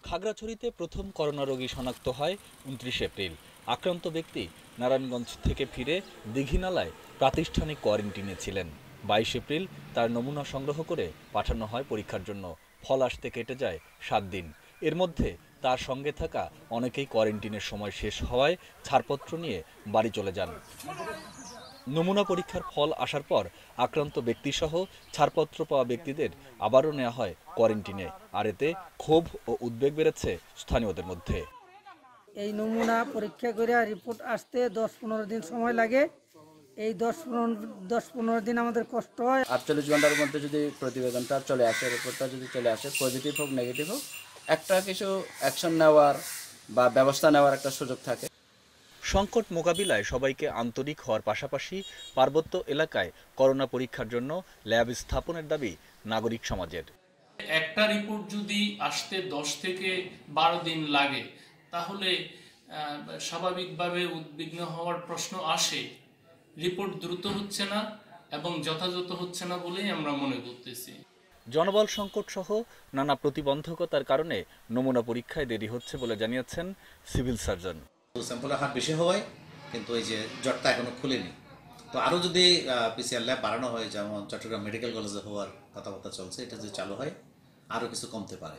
খাগড়াছড়িতে প্রথম করোনা রোগী শনাক্ত হয় 29 এপ্রিল। আক্রান্ত ব্যক্তি নারায়ণগঞ্জ থেকে ফিরে দীঘিনালায় প্রাতিষ্ঠানিক কোয়ারেন্টিনে ছিলেন। 22 এপ্রিল তার নমুনা সংগ্রহ করে পাঠানো হয় পরীক্ষার জন্য। ফল আসতে কেটে যায় 7 দিন। এর মধ্যে তার সঙ্গে থাকা অনেকেই কোয়ারেন্টিনের সময় শেষ হওয়ায় ছাড়পত্র নিয়ে বাড়ি চলে যান। নমুনা পরীক্ষার ফল আসার পর আক্রান্ত ব্যক্তিসহ ছাড়পত্র পাওয়া ব্যক্তিদের আবারও নেওয়া হয় কোয়ারেন্টিনে। আর এতে ক্ষোভ ও উদ্বেগ বেড়েছে স্থানীয়দের মধ্যে। এই নমুনা পরীক্ষা করে রিপোর্ট আসতে 10-15 দিন সময় লাগে। এই 10-15 দিন আমাদের কষ্ট হয়। 48 ঘন্টার মধ্যে যদি প্রতিবেদনটা চলে আসে, রিপোর্টটা যদি চলে আসে, পজিটিভ হোক নেগেটিভ হোক, একটা কিছু অ্যাকশন নেওয়ার বা ব্যবস্থা নেওয়ার একটা সুযোগ থাকে। সংকট মোকাবিলায় সবাইকে আন্তরিক হওয়ার পাশাপাশি পার্বত্য এলাকায় করোনা পরীক্ষার জন্য ল্যাব স্থাপনের দাবি নাগরিক সমাজের। একটা রিপোর্ট যদি আসতে 10 থেকে 12 দিন লাগে তাহলে স্বাভাবিকভাবে উদ্বিগ্ন হওয়ার প্রশ্ন আসে। রিপোর্ট দ্রুত হচ্ছে না এবং যথাযথ হচ্ছে না বলেই আমরা মনে করতেছি। জনবল সংকট সহ নানা প্রতিবন্ধকতার কারণে নমুনা পরীক্ষায় দেরি হচ্ছে বলে জানিয়েছেন সিভিল সার্জন। স্যাম্পলের হার বেশি হওয়ায় কিন্তু এই যে জটটা এখনো খুলেনি। তো আরও যদি পিসিআর ল্যাব বাড়ানো হয়, যেমন চট্টগ্রাম মেডিকেল কলেজে হওয়ার কথাবার্তা চলছে, এটা যদি চালু হয় আরও কিছু কমতে পারে।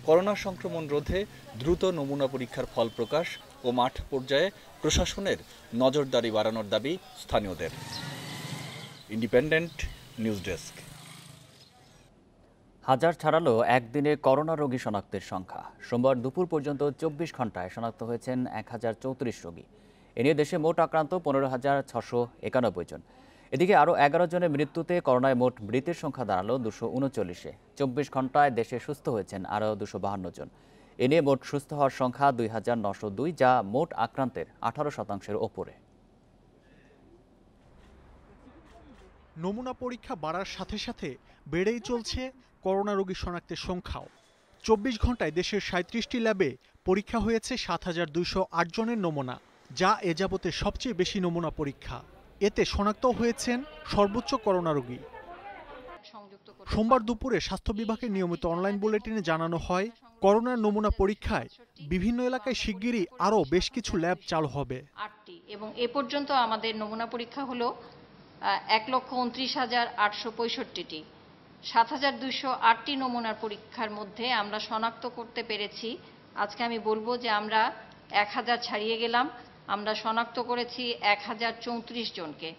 করোনা সংক্রমণ রোধে দ্রুত নমুনা পরীক্ষার ফল প্রকাশ ও মাঠ পর্যায়ে প্রশাসনের নজরদারি বাড়ানোর দাবি স্থানীয়দের। Independent news desk. হাজার ছাড়ালো একদিনে করোনা রোগী শনাক্তের সংখ্যা। সোমবার দুপুর পর্যন্ত 24 ঘন্টায় শনাক্ত হয়েছেন 1034 রোগী। এ নিয়ে দেশে মোট আক্রান্ত 15,691 জন। এদিকে আরও 11 জনের মৃত্যুতে করোনায় মোট মৃতের সংখ্যা দাঁড়ালো 239-এ। 24 ঘন্টায় দেশে সুস্থ হয়েছেন আরও 252 জন। এ নিয়ে মোট সুস্থ হওয়ার সংখ্যা 2,902, যা মোট আক্রান্তের 18% ওপরে। নমুনা পরীক্ষা বাড়ার সাথে সাথে বেড়েই চলছে করোনা রোগী শনাক্তের সংখ্যাও। 24 ঘন্টায় দেশের 37টি ল্যাবে পরীক্ষা হয়েছে 7,208 জনের নমুনা, যা এ যাবতের সবচেয়ে বেশি নমুনা পরীক্ষা। এতে শনাক্ত হয়েছেন সর্বোচ্চ করোনা রোগী। সোমবার দুপুরে স্বাস্থ্য বিভাগের নিয়মিত অনলাইন বুলেটিনে জানানো হয়, করোনার নমুনা পরীক্ষায় বিভিন্ন এলাকায় শিগগিরই আরও বেশ কিছু ল্যাব চালু হবে। এবং এ পর্যন্ত আমাদের নমুনা পরীক্ষা হলো 1,29,865টি। 7,208টি নমুনার পরীক্ষার মধ্যে আমরা শনাক্ত করতে পেরেছি, আজকে আমি বলবো যে আমরা 1000 ছাড়িয়ে গেলাম। আমরা শনাক্ত করেছি 1034 জনকে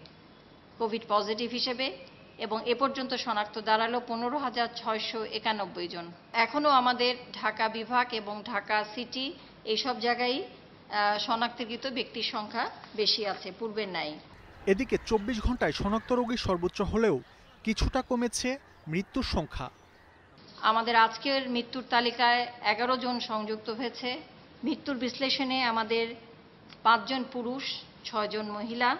কোভিড পজিটিভ হিসেবে এবং এ পর্যন্ত শনাক্ত দাঁড়ালো 15,691 জন। এখনও আমাদের ঢাকা বিভাগ এবং ঢাকা সিটি এইসব জায়গায় শনাক্তকৃত ব্যক্তির সংখ্যা বেশি আছে পূর্বের ন্যায়। এদিকে 24 ঘন্টায় শনাক্ত রোগী সর্বোচ্চ হলেও কিছুটা কমেছে মৃত্যুর সংখ্যা। আমাদের আজকের মৃত্যুর তালিকায় 11 জন সংযুক্ত হয়েছে। মৃত্যুর বিশ্লেষণে আমাদের 5 জন পুরুষ, 6 জন মহিলা।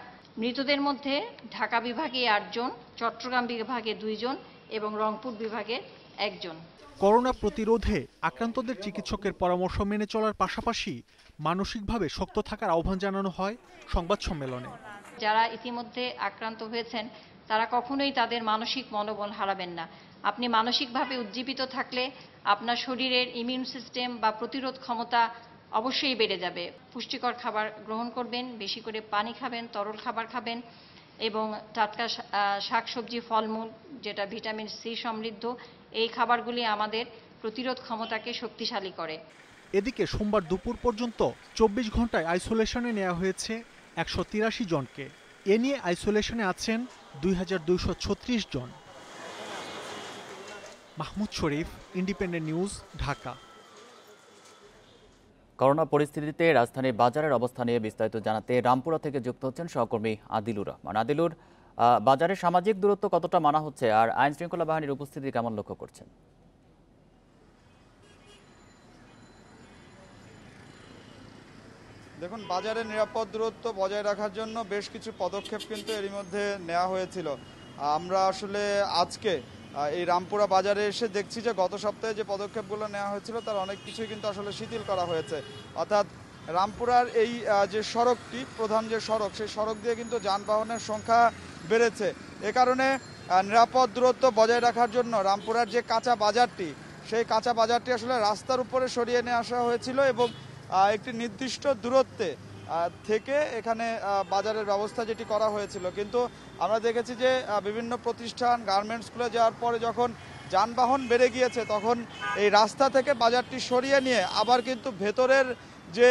মৃতদের মধ্যে ঢাকা বিভাগে 8 জন, চট্টগ্রাম বিভাগে 2 জন এবং রংপুর বিভাগে 1 জন। করোনা প্রতিরোধে আক্রান্তদের চিকিৎসকের পরামর্শ মেনে চলার পাশাপাশি মানসিকভাবে শক্ত থাকার আহ্বান জানানো হয় সংবাদ সম্মেলনে। যারা ইতিমধ্যে আক্রান্ত হয়েছেন তারা কখনোই তাদের মানসিক মনোবল হারাবেন না। আপনি মানসিকভাবে উজ্জীবিত থাকলে আপনার শরীরের ইমিউন সিস্টেম বা প্রতিরোধ ক্ষমতা অবশ্যই বেড়ে যাবে। পুষ্টিকর খাবার গ্রহণ করবেন, বেশি করে পানি খাবেন, তরল খাবার খাবেন এবং টাটকা শাকসবজি, ফলমূল যেটা ভিটামিন সি সমৃদ্ধ, এই খাবারগুলি আমাদের প্রতিরোধ ক্ষমতাকে শক্তিশালী করে। এদিকে সোমবার দুপুর পর্যন্ত 24 ঘন্টায় আইসোলেশনে নেওয়া হয়েছে 183 জনকে। এ নিয়ে আইসোলেশনে আছেন 2236 জন। মাহমুদ শরীফ, ইন্ডিপেন্ডেন্ট নিউজ, ঢাকা। করোনা পরিস্থিতিতে রাজধানীর বাজারের অবস্থা নিয়ে বিস্তারিত জানাতে রামপুরা থেকে যুক্ত হচ্ছেন সহকর্মী আদিলুর রহমান। আদিলুর, বাজারে সামাজিক দূরত্ব কতটা মানা হচ্ছে আর আইন শৃঙ্খলা বাহিনীর উপস্থিতি কেমন লক্ষ্য করছেন? দেখুন, বাজারে নিরাপদ দূরত্ব বজায় রাখার জন্য বেশ কিছু পদক্ষেপ কিন্তু এরই মধ্যে নেওয়া হয়েছিল। আমরা আসলে আজকে এই রামপুরা বাজারে এসে দেখছি যে গত সপ্তাহে যে পদক্ষেপগুলো নেওয়া হয়েছিল তার অনেক কিছুই কিন্তু আসলে শিথিল করা হয়েছে। অর্থাৎ রামপুরার এই যে সড়কটি, প্রধান যে সড়ক, সেই সড়ক দিয়ে কিন্তু যানবাহনের সংখ্যা বেড়েছে। এ কারণে নিরাপদ দূরত্ব বজায় রাখার জন্য রামপুরার যে কাঁচা বাজারটি, সেই কাঁচা বাজারটি আসলে রাস্তার উপরে সরিয়ে নিয়ে আসা হয়েছিল এবং একটি নির্দিষ্ট দূরত্বে থেকে এখানে বাজারের ব্যবস্থা যেটি করা হয়েছিল। কিন্তু আমরা দেখেছি যে বিভিন্ন প্রতিষ্ঠান, গার্মেন্টসগুলো যাওয়ার পরে যখন যানবাহন বেড়ে গিয়েছে তখন এই রাস্তা থেকে বাজারটি সরিয়ে নিয়ে আবার কিন্তু ভেতরের যে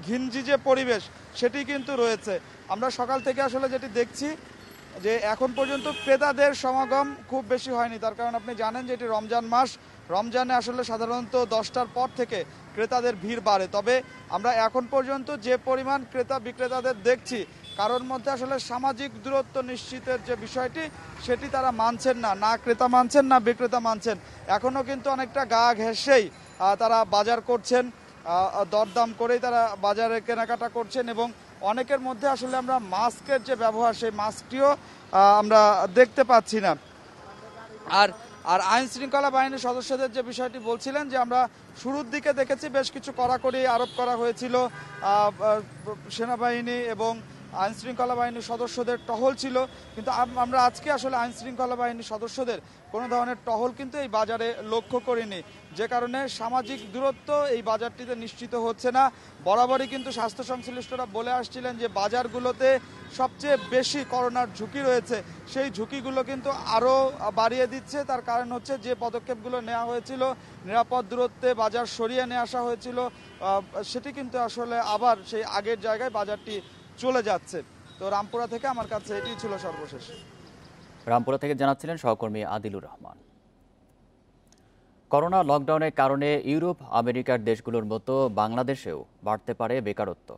ঘিঞ্জি যে পরিবেশ সেটি কিন্তু রয়েছে। আমরা সকাল থেকে আসলে যেটি দেখছি যে এখন পর্যন্ত ক্রেতাদের সমাগম খুব বেশি হয়নি। তার কারণ আপনি জানেন যে এটি রমজান মাস, রমজানে আসলে সাধারণত 10টার পর থেকে ক্রেতাদের ভিড় বাড়ে। তবে আমরা এখন পর্যন্ত যে পরিমাণ ক্রেতা বিক্রেতাদের দেখছি, কারোর মধ্যে আসলে সামাজিক দূরত্ব নিশ্চিতের যে বিষয়টি সেটি তারা মানছেন না, না ক্রেতা মানছেন না বিক্রেতা মানছেন। এখনও কিন্তু অনেকটা গা ঘেঁষেই তারা বাজার করছেন, দরদাম করেই তারা বাজারে কেনাকাটা করছেন এবং অনেকের মধ্যে আসলে আমরা মাস্কের যে ব্যবহার, সেই মাস্কটিও আমরা দেখতে পাচ্ছি না। আর আইন শৃঙ্খলা বাহিনীর সদস্যদের যে বিষয়টি বলছিলেন যে আমরা শুরুর দিকে দেখেছি বেশ কিছু কড়াকড়ি আরোপ করা হয়েছিল, সেনাবাহিনী এবং আইন শৃঙ্খলা বাহিনীর সদস্যদের টহল ছিল, কিন্তু আমরা আজকে আসলে আইন শৃঙ্খলা বাহিনীর সদস্যদের কোনো ধরনের টহল কিন্তু এই বাজারে লক্ষ্য করিনি, যে কারণে সামাজিক দূরত্ব এই বাজারটিতে নিশ্চিত হচ্ছে না। বরাবরই কিন্তু স্বাস্থ্য সংশ্লিষ্টরা বলে আসছিলেন যে বাজারগুলোতে সবচেয়ে বেশি করোনার ঝুঁকি রয়েছে, সেই ঝুঁকিগুলো কিন্তু আরও বাড়িয়ে দিচ্ছে। তার কারণ হচ্ছে যে পদক্ষেপগুলো নেওয়া হয়েছিল, নিরাপদ দূরত্বে বাজার সরিয়ে নিয়ে আসা হয়েছিল, সেটি কিন্তু আসলে আবার সেই আগের জায়গায় বাজারটি চলে যাচ্ছে। তো রামপুরা থেকে আমার কাছে এটি ছিল সর্বশেষ। রামপুরা থেকে জানাচ্ছিলেন সহকর্মী আদিলুর রহমান। করোনা লকডাউনের কারণে ইউরোপ, আমেরিকার দেশগুলোর মতো বাংলাদেশেও বাড়তে পারে বেকারত্ব।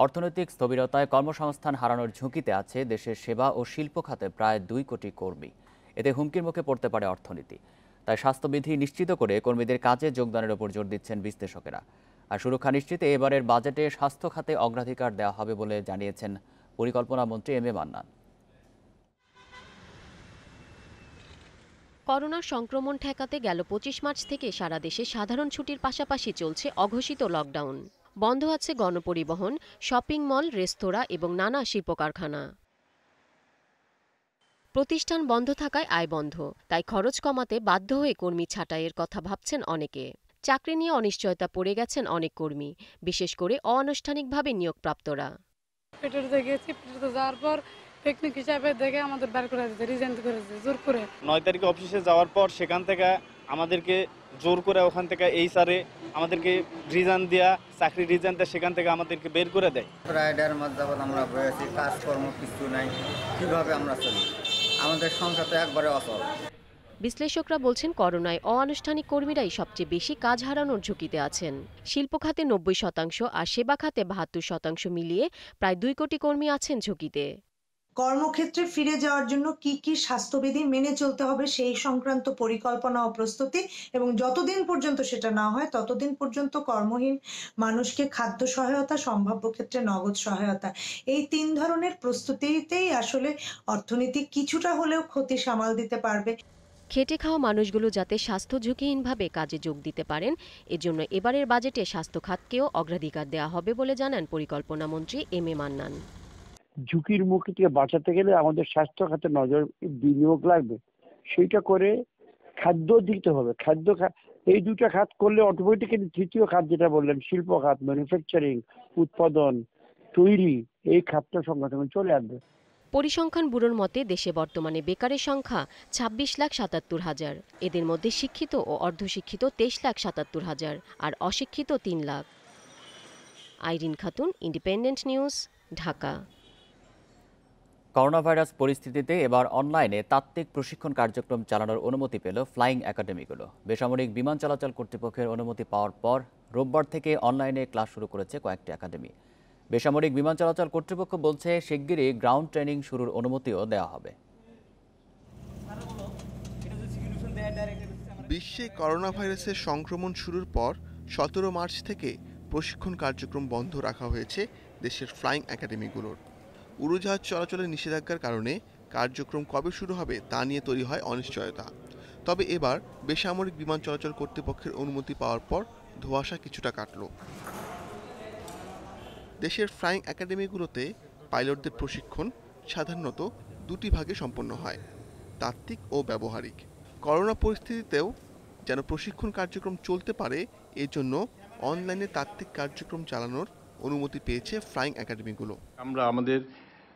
অর্থনৈতিক স্থবিরতায় কর্মসংস্থান হারানোর ঝুঁকিতে আছে দেশের সেবা ও শিল্প খাতে প্রায় 2 কোটি কর্মী। এতে হুমকির মুখে পড়তে পারে অর্থনীতি। তাই স্বাস্থ্যবিধি নিশ্চিত করে কর্মীদের কাজে যোগদানের উপর জোর দিচ্ছেন বিশ্লেষকেরা। আর সুরক্ষা নিশ্চিতে এবারের বাজেটে স্বাস্থ্য খাতে অগ্রাধিকার দেওয়া হবে বলে জানিয়েছেন পরিকল্পনা মন্ত্রী এম এ মান্নান। করোনা সংক্রমণ ঠেকাতে গেল 25 মার্চ থেকে সারা দেশে সাধারণ ছুটির পাশাপাশি চলছে অঘোষিত লকডাউন। বন্ধ আছে গণপরিবহন, শপিং মল, রেস্তোরাঁ এবং নানা শিল্প কারখানা। প্রতিষ্ঠান বন্ধ থাকায় আয় বন্ধ, তাই খরচ কমাতে বাধ্য হয়ে কর্মী ছাঁটাইয়ের কথা ভাবছেন অনেকে। চাকরি নিয়ে অনিশ্চয়তা পড়ে গেছেন অনেক কর্মী, বিশেষ করে অনানুষ্ঠানিকভাবে নিয়োগপ্রাপ্তরা। যাওয়ার পর টেকনিক হিসাবে দেখে আমাদের বের করে দিতে রিজাইন করেছে জোর করে। 9 তারিখে অফিসে যাওয়ার পর সেখান থেকে আমাদেরকে জোর করে ওখান থেকে এই স্যারে আমাদেরকে রিজাইন দেয়া, চাকরি রিজাইন দেয়া, সেখান থেকে আমাদেরকে বের করে দেয়। প্রায় 1.5 মাস যাবত আমরা বসেছি, কাজকর্ম কিছু নাই, কিভাবে আমরা চলি? আমাদের সংসার তো একবারে অচল। বিশ্লেষকরা বলছেন করোনায় অনানুষ্ঠানিক কর্মীরাই সবচেয়ে বেশি কাজ হারানোর ঝুঁকিতে আছেন। শিল্প খাতে 90% আর সেবা খাতে 72% মিলিয়ে প্রায় 2 কোটি কর্মী আছেন ঝুঁকিতে। কর্মক্ষেত্রে ফিরে যাওয়ার জন্য কি কি স্বাস্থ্যবিধি মেনে চলতে হবে সেই সংক্রান্ত পরিকল্পনা ও প্রস্তুতি, এবং যতদিন পর্যন্ত সেটা না হয় ততদিন পর্যন্ত কর্মহীন মানুষকে খাদ্য সহায়তা, সম্ভাব্য ক্ষেত্রে নগদ সহায়তা, এই 3 ধরনের প্রস্তুতিতেই আসলে অর্থনীতি কিছুটা হলেও ক্ষতি সামাল দিতে পারবে। খেটে খাওয়া মানুষগুলো যাতে স্বাস্থ্য ঝুঁকিহীনভাবে কাজে যোগ দিতে পারেন, এজন্য এবারের বাজেটে স্বাস্থ্য খাতকেও অগ্রাধিকার দেওয়া হবে বলে জানান পরিকল্পনা মন্ত্রী এম এ মান্নান। ঝুঁকির মুখ থেকে বাঁচাতে গেলে আমাদের স্বাস্থ্য খাতে নজর বিনিয়োগ লাগবে, সেইটা করে খাদ্য দিতে হবে। এই 2টা খাত করলে অটোমেটিক্যালি 3য় খাত যেটা বললেন শিল্প খাত, ম্যানুফ্যাকচারিং, উৎপাদন, তৈরি, এই খাতটা সঙ্গে সঙ্গে চলে আসবে। পরিসংখ্যান ব্যুরোর মতে দেশে বর্তমানে বেকারের সংখ্যা 26,77,000। এদের মধ্যে শিক্ষিত ও অর্ধশিক্ষিত 23,77,000 আর অশিক্ষিত 3 লাখ। Irin Khatun, Independent news, Dhaka. Corona virus পরিস্থিতিতে এবার অনলাইনে তাত্ত্বিক প্রশিক্ষণ কার্যক্রম চালানোর অনুমতি পেল ফ্লাইং একাডেমিগুলো। বেসামরিক বিমান চলাচল কর্তৃপক্ষের অনুমতি পাওয়ার পর রোববার থেকে অনলাইনে ক্লাস শুরু করেছে কয়েকটি একাডেমি। বেসামরিক বিমান চলাচল কর্তৃপক্ষ বলছে শিগগিরই গ্রাউন্ড ট্রেনিং শুরুর অনুমতিও দেওয়া হবে। বিশ্বে করোনা ভাইরাসের সংক্রমণ শুরুর পর 17 মার্চ থেকে প্রশিক্ষণ কার্যক্রম বন্ধ রাখা হয়েছে দেশের ফ্লাইং একাডেমিগুলোর। উড়োজাহাজ চলাচলের নিষেধাজ্ঞার কারণে কার্যক্রম কবে শুরু হবে তা নিয়ে তৈরি হয় অনিশ্চয়তা। তবে এবার বেসামরিক বিমান চলাচল কর্তৃপক্ষের অনুমতি পাওয়ার পর ধোঁয়াশা কিছুটা কাটল। দেশের ফ্লাইং একাডেমিগুলোতে পাইলটদের প্রশিক্ষণ সাধারণত দুটি ভাগে সম্পন্ন হয়, তাত্ত্বিক ও ব্যবহারিক। করোনা পরিস্থিতিতেও যেন প্রশিক্ষণ কার্যক্রম চলতে পারে এজন্য অনলাইনে তাত্ত্বিক কার্যক্রম চালানোর অনুমতি পেয়েছে ফ্লাইং একাডেমিগুলো। আমরা আমাদের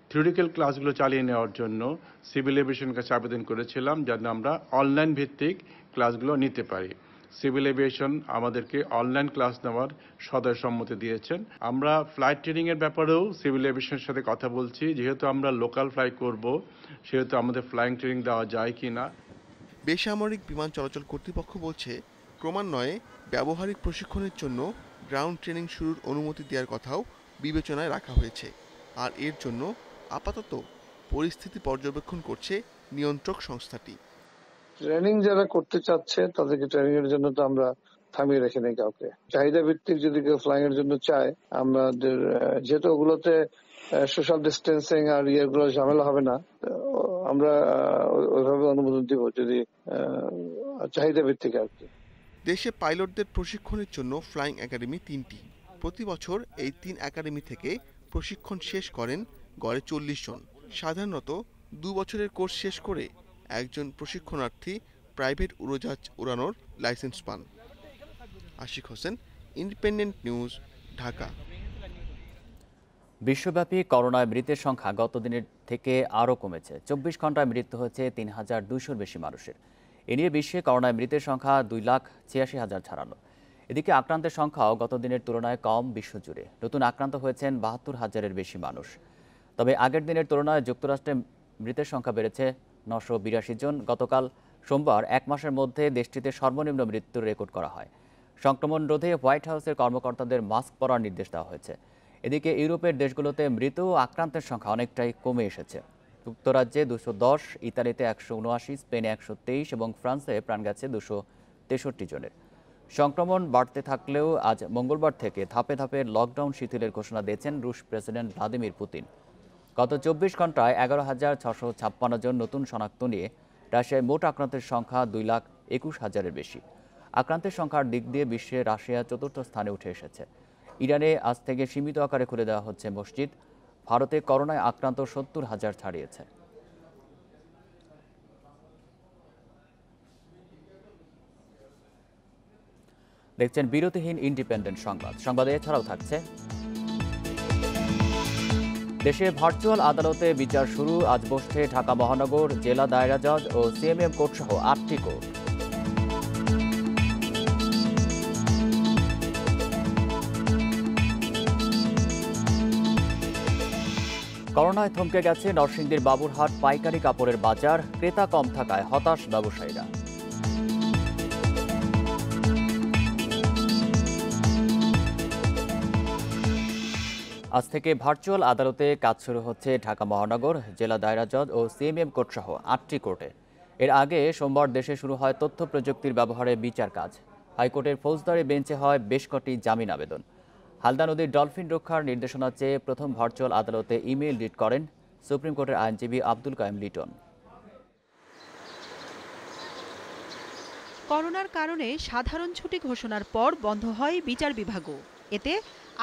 থিওরিটিক্যাল ক্লাসগুলো চালিয়ে নেওয়ার জন্য সিভিল এভিয়েশনের কাছে আবেদন করেছিলাম যেন আমরা অনলাইন ভিত্তিক ক্লাসগুলো নিতে পারি। সিভিল এভিয়েশন আমাদেরকে অনলাইন ক্লাস নেওয়ার সদয় সম্মতি দিয়েছেন। আমরা ফ্লাইট ট্রেনিংয়ের ব্যাপারেও সিভিল এভিয়েশনের সাথে কথা বলছি, যেহেতু আমরা লোকাল ফ্লাইট করব সেহেতু আমাদের ফ্লাইং ট্রেনিং দেওয়া যায় কি না। বেসামরিক বিমান চলাচল কর্তৃপক্ষ বলছে ক্রমান্বয়ে ব্যবহারিক প্রশিক্ষণের জন্য গ্রাউন্ড ট্রেনিং শুরুর অনুমতি দেওয়ার কথাও বিবেচনায় রাখা হয়েছে। আর এর জন্য আপাতত পরিস্থিতি পর্যবেক্ষণ করছে নিয়ন্ত্রক সংস্থাটি। ট্রেনিং যারা করতে চাচ্ছে তাদেরকে ট্রেনিং এর জন্য তো আমরা থামিয়ে রেখে নেই কাউকে। চাহিদা ভিত্তিক যদি কেউ ফ্লাইং এর জন্য চায়, আমাদের যেহেতু ওগুলোতে সোশ্যাল ডিস্টেন্সিং আর ইয়েগুলো ঝামেলা হবে না, আমরা ওইভাবে অনুমোদন দিব যদি চাহিদা ভিত্তিক আর কি। দেশে পাইলটদের প্রশিক্ষণের জন্য ফ্লাইং একাডেমি 3টি। প্রতি বছর এই 3 একাডেমি থেকে প্রশিক্ষণ শেষ করেন গড়ে 40 জন। সাধারণত 2 বছরের কোর্স শেষ করে একজন প্রশিক্ষণার্থী প্রাইভেট উড়োজাহাজ উড়ানোর লাইসেন্স পান। Ashik Hossain, Independent news, Dhaka. বিশ্বব্যাপী করোনায় মৃতের সংখ্যা গত দিনের থেকে আরও কমেছে। 24 ঘন্টায় মৃত্যু হয়েছে 3,200-র বেশি মানুষের। এ নিয়ে বিশ্বে করোনায় মৃতের সংখ্যা 2,86,000 ছাড়ানো। এদিকে আক্রান্তের সংখ্যাও গত দিনের তুলনায় কম বিশ্বজুড়ে। নতুন আক্রান্ত হয়েছেন 72,000-এর বেশি মানুষ। তবে আগের দিনের তুলনায় যুক্তরাষ্ট্রে মৃতের সংখ্যা বেড়েছে 982 জন। গতকাল সোমবার 1 মাসের মধ্যে দেশটিতে সর্বনিম্ন মৃত্যুর রেকর্ড করা হয়। সংক্রমণ রোধে হোয়াইট হাউসের কর্মকর্তাদের মাস্ক পরার নির্দেশ দেওয়া হয়েছে। এদিকে ইউরোপের দেশগুলোতে মৃত ও আক্রান্তের সংখ্যা অনেকটাই কমে এসেছে। যুক্তরাজ্যে 210, ইতালিতে 179, স্পেনে 123 এবং ফ্রান্সে প্রাণ গেছে 263 জনের। সংক্রমণ বাড়তে থাকলেও আজ মঙ্গলবার থেকে ধাপে ধাপে লকডাউন শিথিলের ঘোষণা দিয়েছেন রুশ প্রেসিডেন্ট ভ্লাদিমির পুতিন। গত 24 ঘন্টায় 11,656 জন নতুন শনাক্ত নিয়ে রাশিয়ায় মোট আক্রান্তের সংখ্যা 2,21,000-এর বেশি। আক্রান্তের সংখ্যার দিক দিয়ে বিশ্বে রাশিয়া 4র্থ স্থানে উঠে এসেছে। ইরানে আজ থেকে সীমিত আকারে খুলে দেওয়া হচ্ছে মসজিদ। ভারতে করোনায় আক্রান্ত 70,000 ছাড়িয়েছে। দেখছেন বিরতিহীন ইন্ডিপেন্ডেন্ট সংবাদ। সংবাদে এছাড়াও থাকছে দেশে ভার্চুয়াল আদালতে বিচার শুরু। আজ বসছে ঢাকা মহানগর, জেলা দায়রা জজ ও সিএমএম কোর্ট সহ 8টি কোর্ট। করোনায় থমকে গেছে নরসিংদীর বাবুরহাট পাইকারি কাপড়ের বাজার। ক্রেতা কম থাকায় হতাশ ব্যবসায়ীরা। আজ থেকে ভার্চুয়াল আদালতে কাজ শুরু হচ্ছে ঢাকা মহানগর, জেলা দায়রা জজ ও সিএমএম কোর্ট সহ 8টি কোর্টে। এর আগে সোমবার দেশে শুরু হয় তথ্য প্রযুক্তির ব্যবহারে বিচার কাজ। হাইকোর্টের ফৌজদারি বেঞ্চে হয় বেশ কটি জামিন আবেদন। হালদা নদীর ডলফিন রক্ষার নির্দেশনা চেয়ে প্রথম ভার্চুয়াল আদালতে ইমেইল রিড করেন সুপ্রিম কোর্টের আইনজীবী আব্দুল কায়েম লিটন। করোনার কারণে সাধারণ ছুটি ঘোষণার পর বন্ধ হয় বিচার বিভাগও। এতে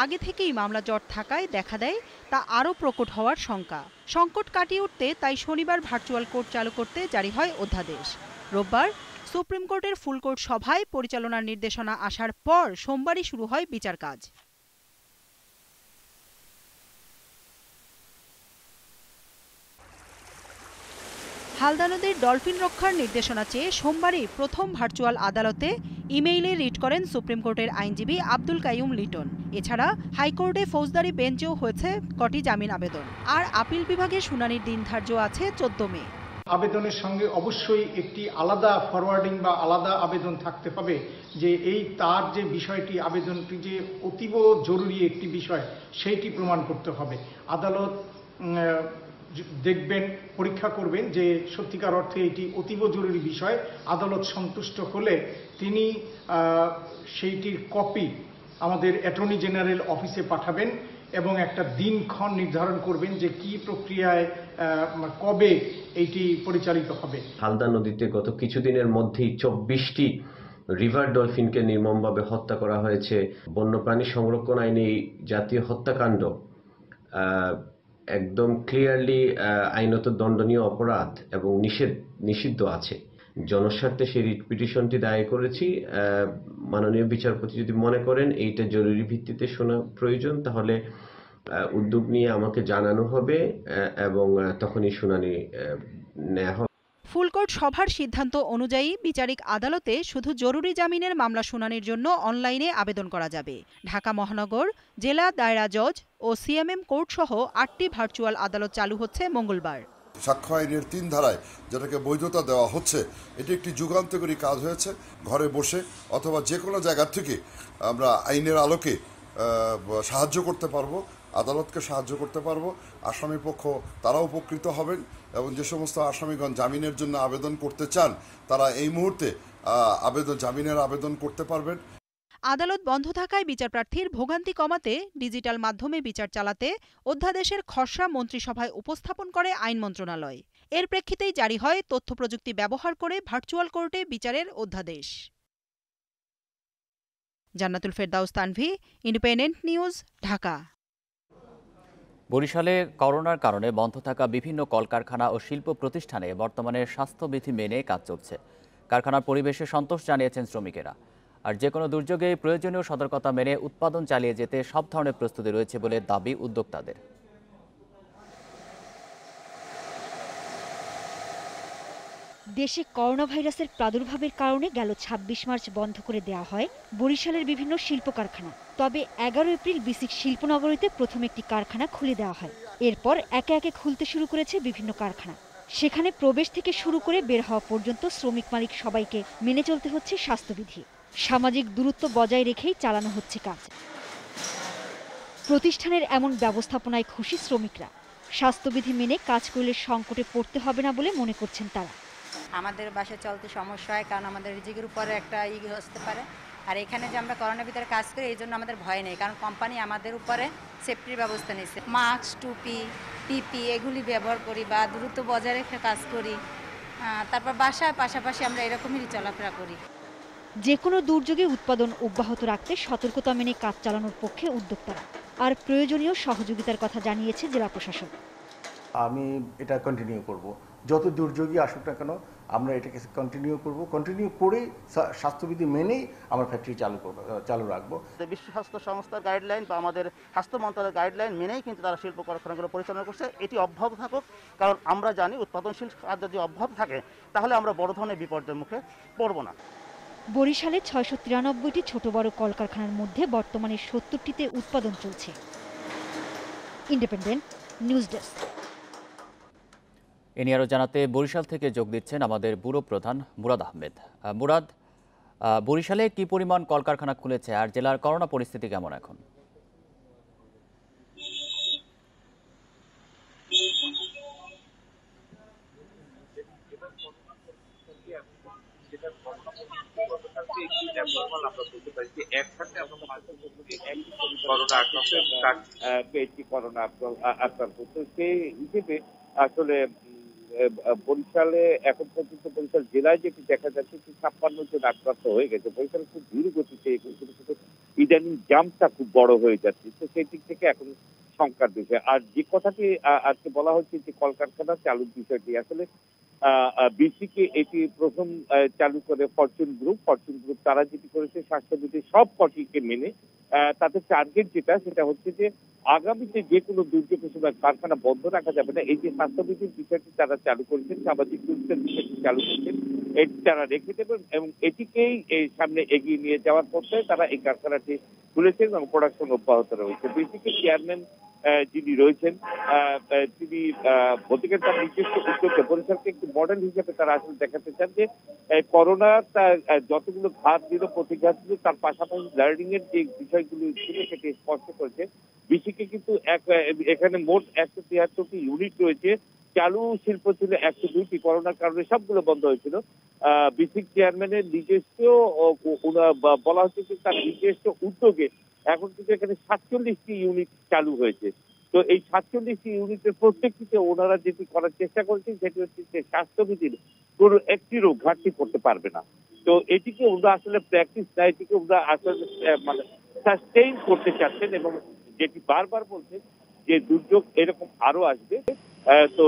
আগে থেকেই মামলা জট থাকায় দেখা দেয় তা আরও প্রকট হওয়ার শঙ্কা। সংকট কাটিয়ে উঠতে তাই শনিবার ভার্চুয়াল কোর্ট চালু করতে জারি হয় অধ্যাদেশ। রোববার সুপ্রিম কোর্টের ফুল কোর্ট সভায় পরিচালনার নির্দেশনা আসার পর সোমবারই শুরু হয় বিচার কাজ। হালদা নদীর ডলফিন রক্ষার নির্দেশনা চেয়ে সোমবারই প্রথম ভার্চুয়াল আদালতে ইমেইলে রিট করেন সুপ্রিম কোর্টের আইনজীবী আব্দুল কাইয়ুম লিটন। এছাড়া হাইকোর্টে ফৌজদারি বেঞ্চেও হয়েছে কটি জামিন আবেদন। আর আপিল বিভাগে শুনানির দিন ধার্য আছে 14 মে। আবেদনের সঙ্গে অবশ্যই একটি আলাদা ফরওয়ার্ডিং বা আলাদা আবেদন থাকতে হবে, যে এই তার যে বিষয়টি আবেদনটি যে অতীব জরুরি একটি বিষয় সেইটি প্রমাণ করতে হবে। আদালত দেখবেন, পরীক্ষা করবেন যে সত্যিকার অর্থে এটি অতীব জরুরি বিষয়। আদালত সন্তুষ্ট হলে তিনি সেইটির কপি আমাদের অ্যাটর্নি জেনারেল অফিসে পাঠাবেন এবং একটা দিনক্ষণ নির্ধারণ করবেন যে কি প্রক্রিয়ায় কবে এইটি পরিচালিত হবে। হালদা নদীতে গত কিছুদিনের মধ্যেই 24টি রিভার ডলফিনকে নির্মমভাবে হত্যা করা হয়েছে। বন্যপ্রাণী সংরক্ষণ আইনে এই জাতীয় হত্যাকাণ্ড একদম ক্লিয়ারলি আইনত দণ্ডনীয় অপরাধ এবং নিষিদ্ধ আছে। জনস্বার্থে সেই রিট পিটিশনটি দায়ের করেছি। মাননীয় বিচারপতি যদি মনে করেন এইটা জরুরি ভিত্তিতে শোনা প্রয়োজন, তাহলে উদ্যোগ নিয়ে আমাকে জানানো হবে এবং তখনই শুনানি নেওয়া হবে। ফুলকোর্ট সভার সিদ্ধান্ত অনুযায়ী বিচারিক আদালতে শুধু জরুরি জামিনের মামলা শুনানির জন্য অনলাইনে আবেদন করা যাবে। ঢাকা মহানগর, জেলা দায়রা জজ ও সিএমএম কোর্ট সহ 8টি ভার্চুয়াল আদালত চালু হচ্ছে মঙ্গলবার। সাক্ষ্য আইনের 3 ধারায় যেটাকে বৈধতা দেওয়া হচ্ছে, এটি একটি যুগান্তকারী কাজ হয়েছে। ঘরে বসে অথবা যে কোনো জায়গা থেকে আমরা আইনের আলোকে সাহায্য করতে পারবো, আদালতকে সাহায্য করতে পারবো। আসামি পক্ষ তারা উপকৃত হবেন এবং যে সমস্ত আসামিগণ জামিনের জন্য আবেদন করতে চান তারা এই মুহূর্তে জামিনের আবেদন করতে পারবেন। আদালত বন্ধ থাকায় বিচারপ্রার্থীর ভোগান্তি কমাতে ডিজিটাল মাধ্যমে বিচার চালাতে অধ্যাদেশের খসড়া মন্ত্রিসভায় উপস্থাপন করে আইন মন্ত্রণালয়। এর প্রেক্ষিতেই জারি হয় তথ্য প্রযুক্তি ব্যবহার করে ভার্চুয়াল কোর্টে বিচারের অধ্যাদেশ। জান্নাতুল ফেরদাউস তানভি, ইন্ডিপেন্ডেন্ট নিউজ, ঢাকা। বরিশালে করোনার কারণে বন্ধ থাকা বিভিন্ন কলকারখানা ও শিল্প প্রতিষ্ঠানে বর্তমানে স্বাস্থ্যবিধি মেনে কাজ চলছে। কারখানার পরিবেশে সন্তোষ জানিয়েছেন শ্রমিকেরা। আর যে কোনো দুর্যোগে প্রয়োজনীয় সতর্কতা মেনে উৎপাদন চালিয়ে যেতে সব ধরনের প্রস্তুতি রয়েছে বলে দাবি উদ্যোক্তাদের। দেশে করোনা ভাইরাসের প্রাদুর্ভাবের কারণে গেল ২৬ মার্চ বন্ধ করে দেওয়া হয় বরিশালের বিভিন্ন শিল্প কারখানা। তবে ১১ এপ্রিল বিসিক শিল্পনগরীতে প্রথম একটি কারখানা খুলে দেওয়া হয়। এরপর একে একে খুলতে শুরু করেছে বিভিন্ন কারখানা। সেখানে প্রবেশ থেকে শুরু করে বের হওয়া পর্যন্ত শ্রমিক মালিক সবাইকে মেনে চলতে হচ্ছে স্বাস্থ্যবিধি। সামাজিক দূরত্ব বজায় রেখেই চালানো হচ্ছে কাজ। প্রতিষ্ঠানের এমন ব্যবস্থাপনায় খুশি শ্রমিকরা। স্বাস্থ্যবিধি মেনে কাজ করলে সংকটে পড়তে হবে না বলে মনে করছেন তারা। আমাদের বাসায় চলতে সমস্যা হয়, কারণ আমাদের রিজিকের উপরে একটা আসতে পারে। আর এখানে যে আমরা করোনার ভিতরে কাজ করি এই জন্য আমাদের ভয় নেই, কারণ কোম্পানি আমাদের উপরে সেফটির ব্যবস্থা নিয়েছে। মাস্ক, টুপি, পিপি এগুলি ব্যবহার করি বা দূরত্ব বজায় রেখে কাজ করি। তারপর বাসায় পাশাপাশি আমরা এরকমই চলাফেরা করি। যে কোনো দুর্যোগে উৎপাদন অব্যাহত রাখতে সতর্কতা মেনে কাজ চালানোর পক্ষে উদ্যোক্তারা। আর প্রয়োজনীয় সহযোগিতার কথা জানিয়েছে জেলা প্রশাসন। আমি এটা কন্টিনিউ করব, যত দুর্যোগই আসুক না কেন আমরা এটাকে কন্টিনিউ করব। কন্টিনিউ করেই স্বাস্থ্যবিধি মেনেই আমরা ফ্যাক্টরি চালু রাখবো। বিশ্ব স্বাস্থ্য সংস্থার গাইডলাইন বা আমাদের স্বাস্থ্য মন্ত্রণালয়ের গাইডলাইন মেনেই কিন্তু তারা শিল্প কারখানাগুলো পরিচালনা করছে। এটি অব্যাহত থাকুক, কারণ আমরা জানি উৎপাদনশীল কাজ যদি অব্যাহত থাকে তাহলে আমরা বড় ধরনের বিপর্যয়ের মুখে পড়ব না। বরিশালে ৬৯৩টি ছোট বড় কলকারখানার মধ্যে বর্তমানে ৭০টিতে উৎপাদন চলছে। Independent news desk. এ নিয়ে আরও জানাতে বরিশাল থেকে যোগ দিচ্ছেন আমাদের ব্যুরো প্রধান মুরাদ আহমেদ। মুরাদ, বরিশালে কি পরিমাণ কলকারখানা খুলেছে আর জেলার করোনা পরিস্থিতি কেমন এখন? আসলে বরিশালে এখন পর্যন্ত বরিশাল জেলায় যেটি দেখা যাচ্ছে 56 জন আক্রান্ত হয়ে গেছে। বরিশালে খুব ধীর গতিতে ইদানিং জামটা খুব বড় হয়ে যাচ্ছে, তো সেই দিক থেকে এখন শঙ্কার বিষয়। আর যে কথাটি আজকে বলা হচ্ছে যে কলকারখানা চালুর বিষয়টি, আসলে বিসিকে এটি প্রথম চালু করে ফরচুন গ্রুপ তারা যেটি করেছে স্বাস্থ্যবিধির সব কটিকে মেনে তাদের টার্গেট সেটা হচ্ছে যে আগামীতে যে কোনো দুর্যোগের সময় কারখানা বন্ধ রাখা যাবে না। এই যে স্বাস্থ্যবিধির বিষয়টি তারা চালু করেছেন, সামাজিক দূরত্বের বিষয়টি চালু করেছেন, এটি তারা রেখে দেবেন এবং এটিকেই এই সামনে এগিয়ে নিয়ে যাওয়ার পথে তারা এই কারখানাটি খুলেছেন এবং প্রোডাকশন অব্যাহত রয়েছে। বিসিকে চেয়ারম্যান যিনি রয়েছেন তিনি বলতে গেলে তার নিজস্ব উদ্যোগে বরিশালকে একটি মডেল হিসেবে তারা আসলে দেখাতে চান যে করোনার যতগুলো ঘাত দিল, প্রতিঘাত দিল, তার পাশাপাশি লার্নিং এর যে বিষয়গুলো ছিল সেটি স্পষ্ট করেছে। বিসিকে কিন্তু এখানে মোট 173টি ইউনিট রয়েছে, চালু শিল্প ছিল 102টি, করোনার কারণে সবগুলো বন্ধ হয়েছিল। বিসিক চেয়ারম্যানের নিজস্ব বলা হচ্ছে যে তার নিজস্ব উদ্যোগে এখন কিন্তু এখানে 47টি ইউনিট চালু হয়েছে। তো এই 47টি ইউনিটের প্রত্যেকটিতে ওনারা যেটি করার চেষ্টা করেছেন সেটি হচ্ছে যে স্বাস্থ্যবিধির কোনো একটিরও ঘাটতি করতে পারবে না। তো এটিকে ওরা আসলে প্র্যাকটিস না, এটিকে ওরা আসলে মানে সাস্টেইন করতে চাচ্ছেন এবং যেটি বারবার বলছেন যে দুর্যোগ এরকম আরো আসবে। তো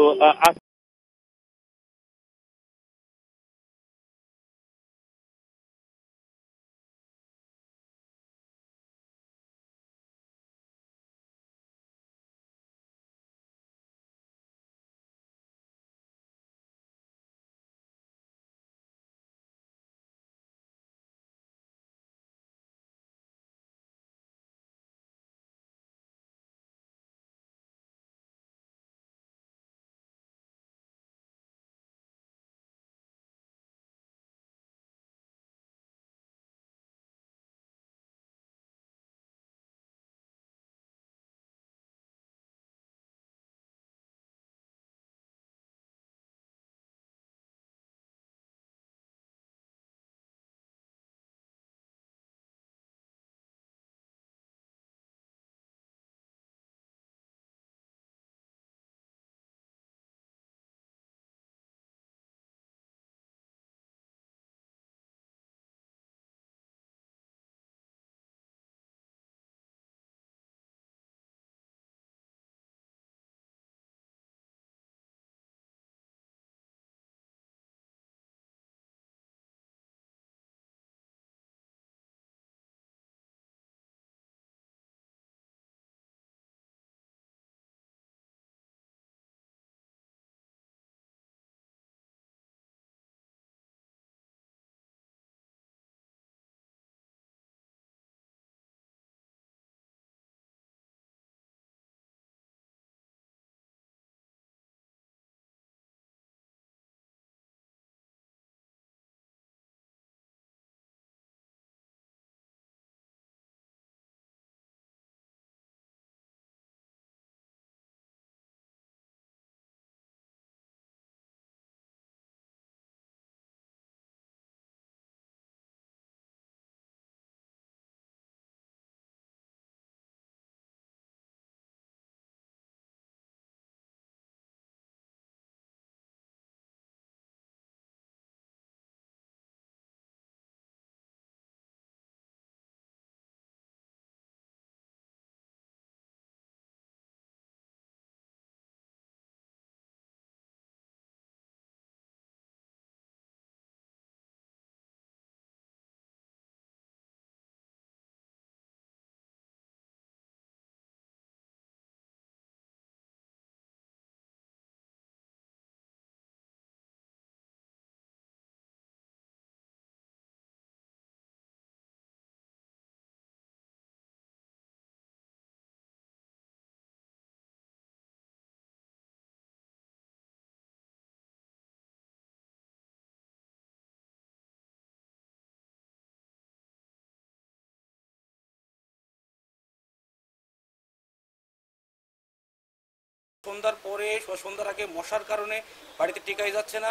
সন্ধ্যার পরে সন্ধ্যার আগে মশার কারণে বাড়িতে টিকাই যাচ্ছে না।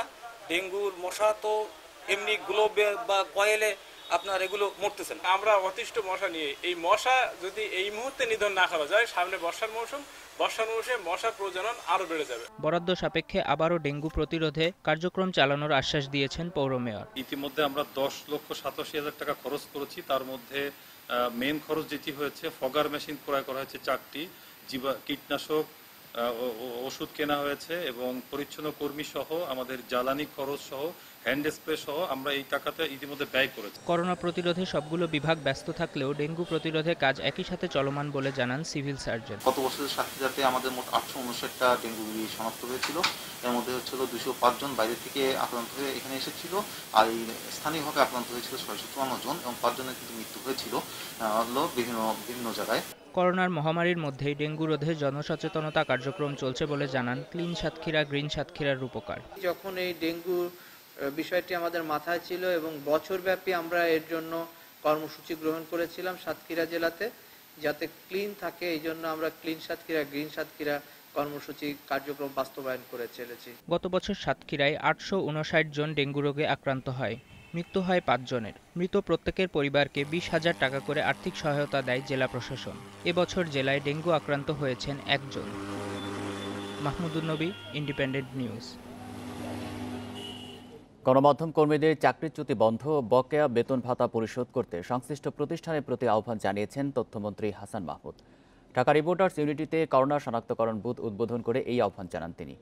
ডেঙ্গুর মশা তো এমনি গ্লোবে বা কয়েলে আপনার এগুলো মরতেছেন। আমরা অতিষ্ঠ মশা নিয়ে এই মশা যদি এই মুহূর্তে নিধন না করা যায়, সামনে বর্ষার মৌসুমে মশার প্রজনন আরো বেড়ে যাবে। বরাদ্দ সাপেক্ষে আবারও ডেঙ্গু প্রতিরোধে কার্যক্রম চালানোর আশ্বাস দিয়েছেন পৌর মেয়র। ইতিমধ্যে আমরা 10,87,000 টাকা খরচ করেছি। তার মধ্যে মেন খরচ যেটি হয়েছে, ফগার মেশিন ক্রয় করা হয়েছে 4টি, কীটনাশক ওষুধ কেনা হয়েছে এবং পরিচ্ছন্ন কর্মী সহ আমাদের জ্বালানি খরচ সহ হ্যান্ড স্প্রে সহ আমরা এই টাকাতে ইতিমধ্যে ব্যয় করেছি। করোনা প্রতিরোধে সবগুলো বিভাগ ব্যস্ত থাকলেও ডেঙ্গু প্রতিরোধে কাজ একই সাথে চলমান বলে জানান সিভিল সার্জন। গত বছরের সাতক্ষীরাতে আমাদের মোট 859টা ডেঙ্গু রোগী শনাক্ত হয়েছিল। এর মধ্যে হচ্ছিল 205 জন বাইরে থেকে আক্রান্ত হয়ে এখানে এসেছিল, আর এই স্থানীয়ভাবে আক্রান্ত হয়েছিল 654 জন এবং 5 জনের কিন্তু মৃত্যু হয়েছিল বিভিন্ন জায়গায়। করোনার মহামারীর মধ্যেই ডেঙ্গু রোধে জনসচেতনতা কার্যক্রম চলছে বলে জানান ক্লিন সাতক্ষীরা গ্রিন সাতক্ষীরার রূপকার। যখন এই ডেঙ্গু বিষয়টি আমাদের মাথায় ছিল এবং বছরব্যাপী আমরা এর জন্য কর্মসূচি গ্রহণ করেছিলাম সাতক্ষীরা জেলাতে, যাতে ক্লিন থাকে, এই জন্য আমরা ক্লিন সাতক্ষীরা গ্রিন সাতক্ষীরা কর্মসূচি কার্যক্রম বাস্তবায়ন করে চলেছি। গত বছর সাতক্ষীরায় 859 জন ডেঙ্গু রোগে আক্রান্ত হয়, মৃত্যু হয় 5 জনের। মৃত প্রত্যেকের পরিবারকে 20,000 টাকা করে আর্থিক সহায়তা দেয় জেলা প্রশাসন। এবছর জেলায় ডেঙ্গু আক্রান্ত হয়েছেন 1 জন। মাহমুদুন নবী, ইন্ডিপেন্ডেন্ট নিউজ। গণমাধ্যম কর্মীদের চাকরিচ্যুতি বন্ধ, বকেয়া বেতন ভাতা পরিশোধ করতে সংশ্লিষ্ট প্রতিষ্ঠানের প্রতি আহ্বান জানিয়েছেন তথ্যমন্ত্রী হাসান মাহমুদ। ঢাকা রিপোর্টার্স ইউনিটিতে করোনা শনাক্তকরণ বুথ উদ্বোধন করে এই আহ্বান জানান তিনি।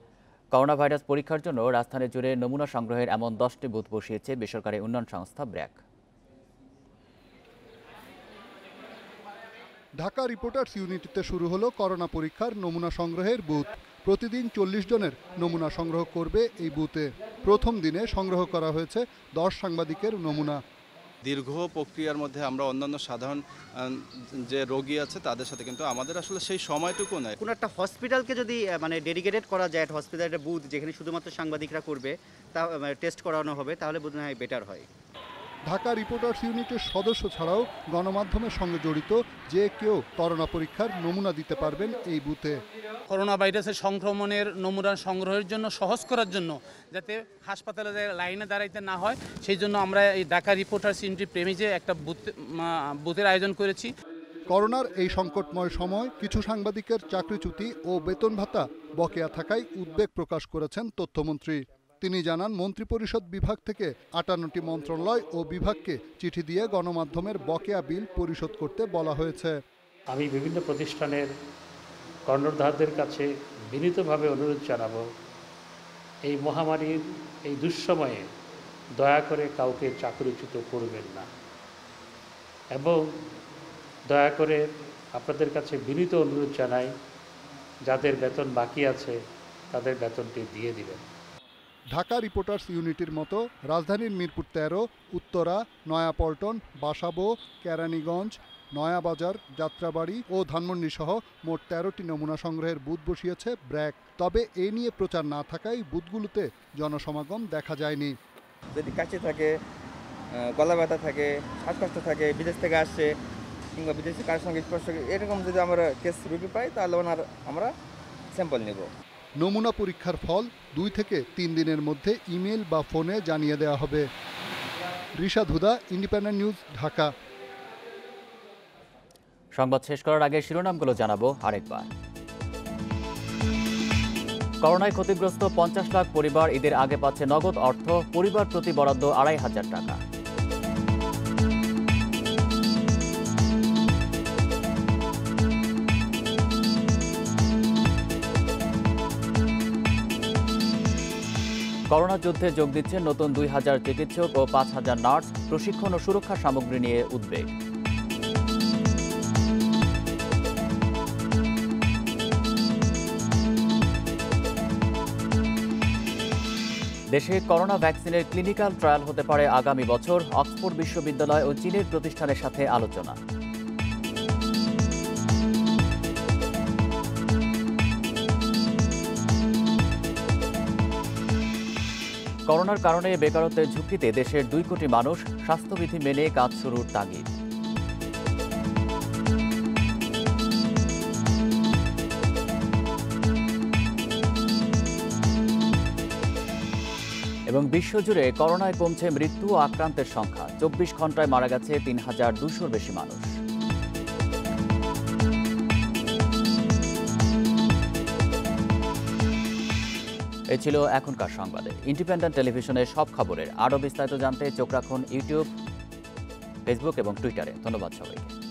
করোনা ভাইরাস পরীক্ষার জন্য রাজধানী জুড়ে নমুনা সংগ্রহের এমন 10টি বুথ বসিয়েছে বেসরকারি উন্নয়ন সংস্থা ব্র্যাক। ঢাকা রিপোর্টার্স ইউনিটিতে শুরু হলো করোনা পরীক্ষার নমুনা সংগ্রহের বুথ। প্রতিদিন 40 জনের নমুনা সংগ্রহ করবে এই বুথে। প্রথম দিনে সংগ্রহ করা হয়েছে 10 সাংবাদিকের নমুনা। দীর্ঘ প্রক্রিয়ার মধ্যে আমরা অন্যান্য সাধারণ যে রোগী আছে তাদের সাথে, কিন্তু আমাদের আসলে সেই সময়টুকু নাই। কোনো একটা হসপিটালকে যদি ডেডিকেটেড করা যায়, একটা হসপিটালের বুথ যেখানে শুধুমাত্র সাংবাদিকরা করবে, তা টেস্ট করানো হবে, তাহলে বোধহয় হয় বেটার হয়। ঢাকা রিপোর্টার্স ইউনিটের সদস্য ছাড়াও গণমাধ্যমের সঙ্গে জড়িত যে কেউ করোনা পরীক্ষার নমুনা দিতে পারবেন এই বুথে। করোনা ভাইরাসের সংক্রমণের নমুনা সংগ্রহের জন্য সহজ করার জন্য, যাতে হাসপাতালে লাইনে দাঁড়াইতে না হয়, সেই জন্য আমরা এই ঢাকা রিপোর্টার্স ইউনিটি প্রেমিজে একটা বুথের আয়োজন করেছি। করোনার এই সংকটময় সময় কিছু সাংবাদিকের চাকরিচ্যুতি ও বেতন ভাতা বকেয়া থাকায় উদ্বেগ প্রকাশ করেছেন তথ্যমন্ত্রী। তিনি জানান, মন্ত্রিপরিষদ বিভাগ থেকে 58টি মন্ত্রণালয় ও বিভাগকে চিঠি দিয়ে গণমাধ্যমের বকেয়া বিল পরিশোধ করতে বলা হয়েছে। আমি বিভিন্ন প্রতিষ্ঠানের কর্ণধারদের কাছে বিনীতভাবে অনুরোধ জানাবো, এই মহামারীর এই দুঃসময়ে দয়া করে কাউকে চাকরিচ্যুত করবেন না, এবং দয়া করে আপনাদের কাছে বিনীত অনুরোধ জানাই, যাদের বেতন বাকি আছে তাদের বেতনটি দিয়ে দিবেন। ঢাকা রিপোর্টার্স ইউনিটির মতো রাজধানীর মিরপুর 13, উত্তরা, নয়াপল্টন, বাসাবো, কেরানীগঞ্জ, নয়াবাজার, যাত্রাবাড়ি ও ধানমন্ডি সহ মোট 13টি নমুনা সংগ্রহের বুথ বসিয়েছে ব্র্যাক। তবে এ নিয়ে প্রচার না থাকায় বুথগুলোতে জনসমাগম দেখা যায়নি। যদি কাশি থাকে, গলা ব্যথা থাকে, শ্বাসকষ্ট থাকে, বিদেশ থেকে আসছে কিংবা বিদেশি কারোর সঙ্গে স্পর্শ, এরকম যদি আমরা কেস রোগী পাই তাহলে আমরা স্যাম্পল নেব। নমুনা পরীক্ষার ফল 2 থেকে 3 দিনের মধ্যে ইমেল বা ফোনে জানিয়ে দেওয়া হবে। রিশাদ হুদা, ইন্ডিপেন্ডেন্ট নিউজ, ঢাকা। সংবাদ শেষ করার আগে শিরোনামগুলো জানাবো আরেকবার। করোনায় ক্ষতিগ্রস্ত 50 লাখ পরিবার ঈদের আগে পাচ্ছে নগদ অর্থ, পরিবার প্রতি বরাদ্দ 2,500 টাকা। করোনা যুদ্ধে যোগ দিচ্ছেন নতুন 2,000 চিকিৎসক ও 5,000 নার্স, প্রশিক্ষণ ও সুরক্ষা সামগ্রী নিয়ে উদ্বেগ। দেশে করোনা ভ্যাকসিনের ক্লিনিক্যাল ট্রায়াল হতে পারে আগামী বছর, অক্সফোর্ড বিশ্ববিদ্যালয় ও চীনের প্রতিষ্ঠানের সাথে আলোচনা। করোনার কারণে বেকারত্বের ঝুঁকিতে দেশের 2 কোটি মানুষ, স্বাস্থ্যবিধি মেনে কাজ শুরুর তাগিদ। এবং বিশ্বজুড়ে করোনায় কমছে মৃত্যু ও আক্রান্তের সংখ্যা, 24 ঘন্টায় মারা গেছে 3,200-র বেশি মানুষ। এই ছিল এখনকার সংবাদে। ইন্ডিপেন্ডেন্ট টেলিভিশনের সব খবরের আরও বিস্তারিত জানতে চোখ রাখুন ইউটিউব, ফেসবুক এবং টুইটারে। ধন্যবাদ সবাইকে।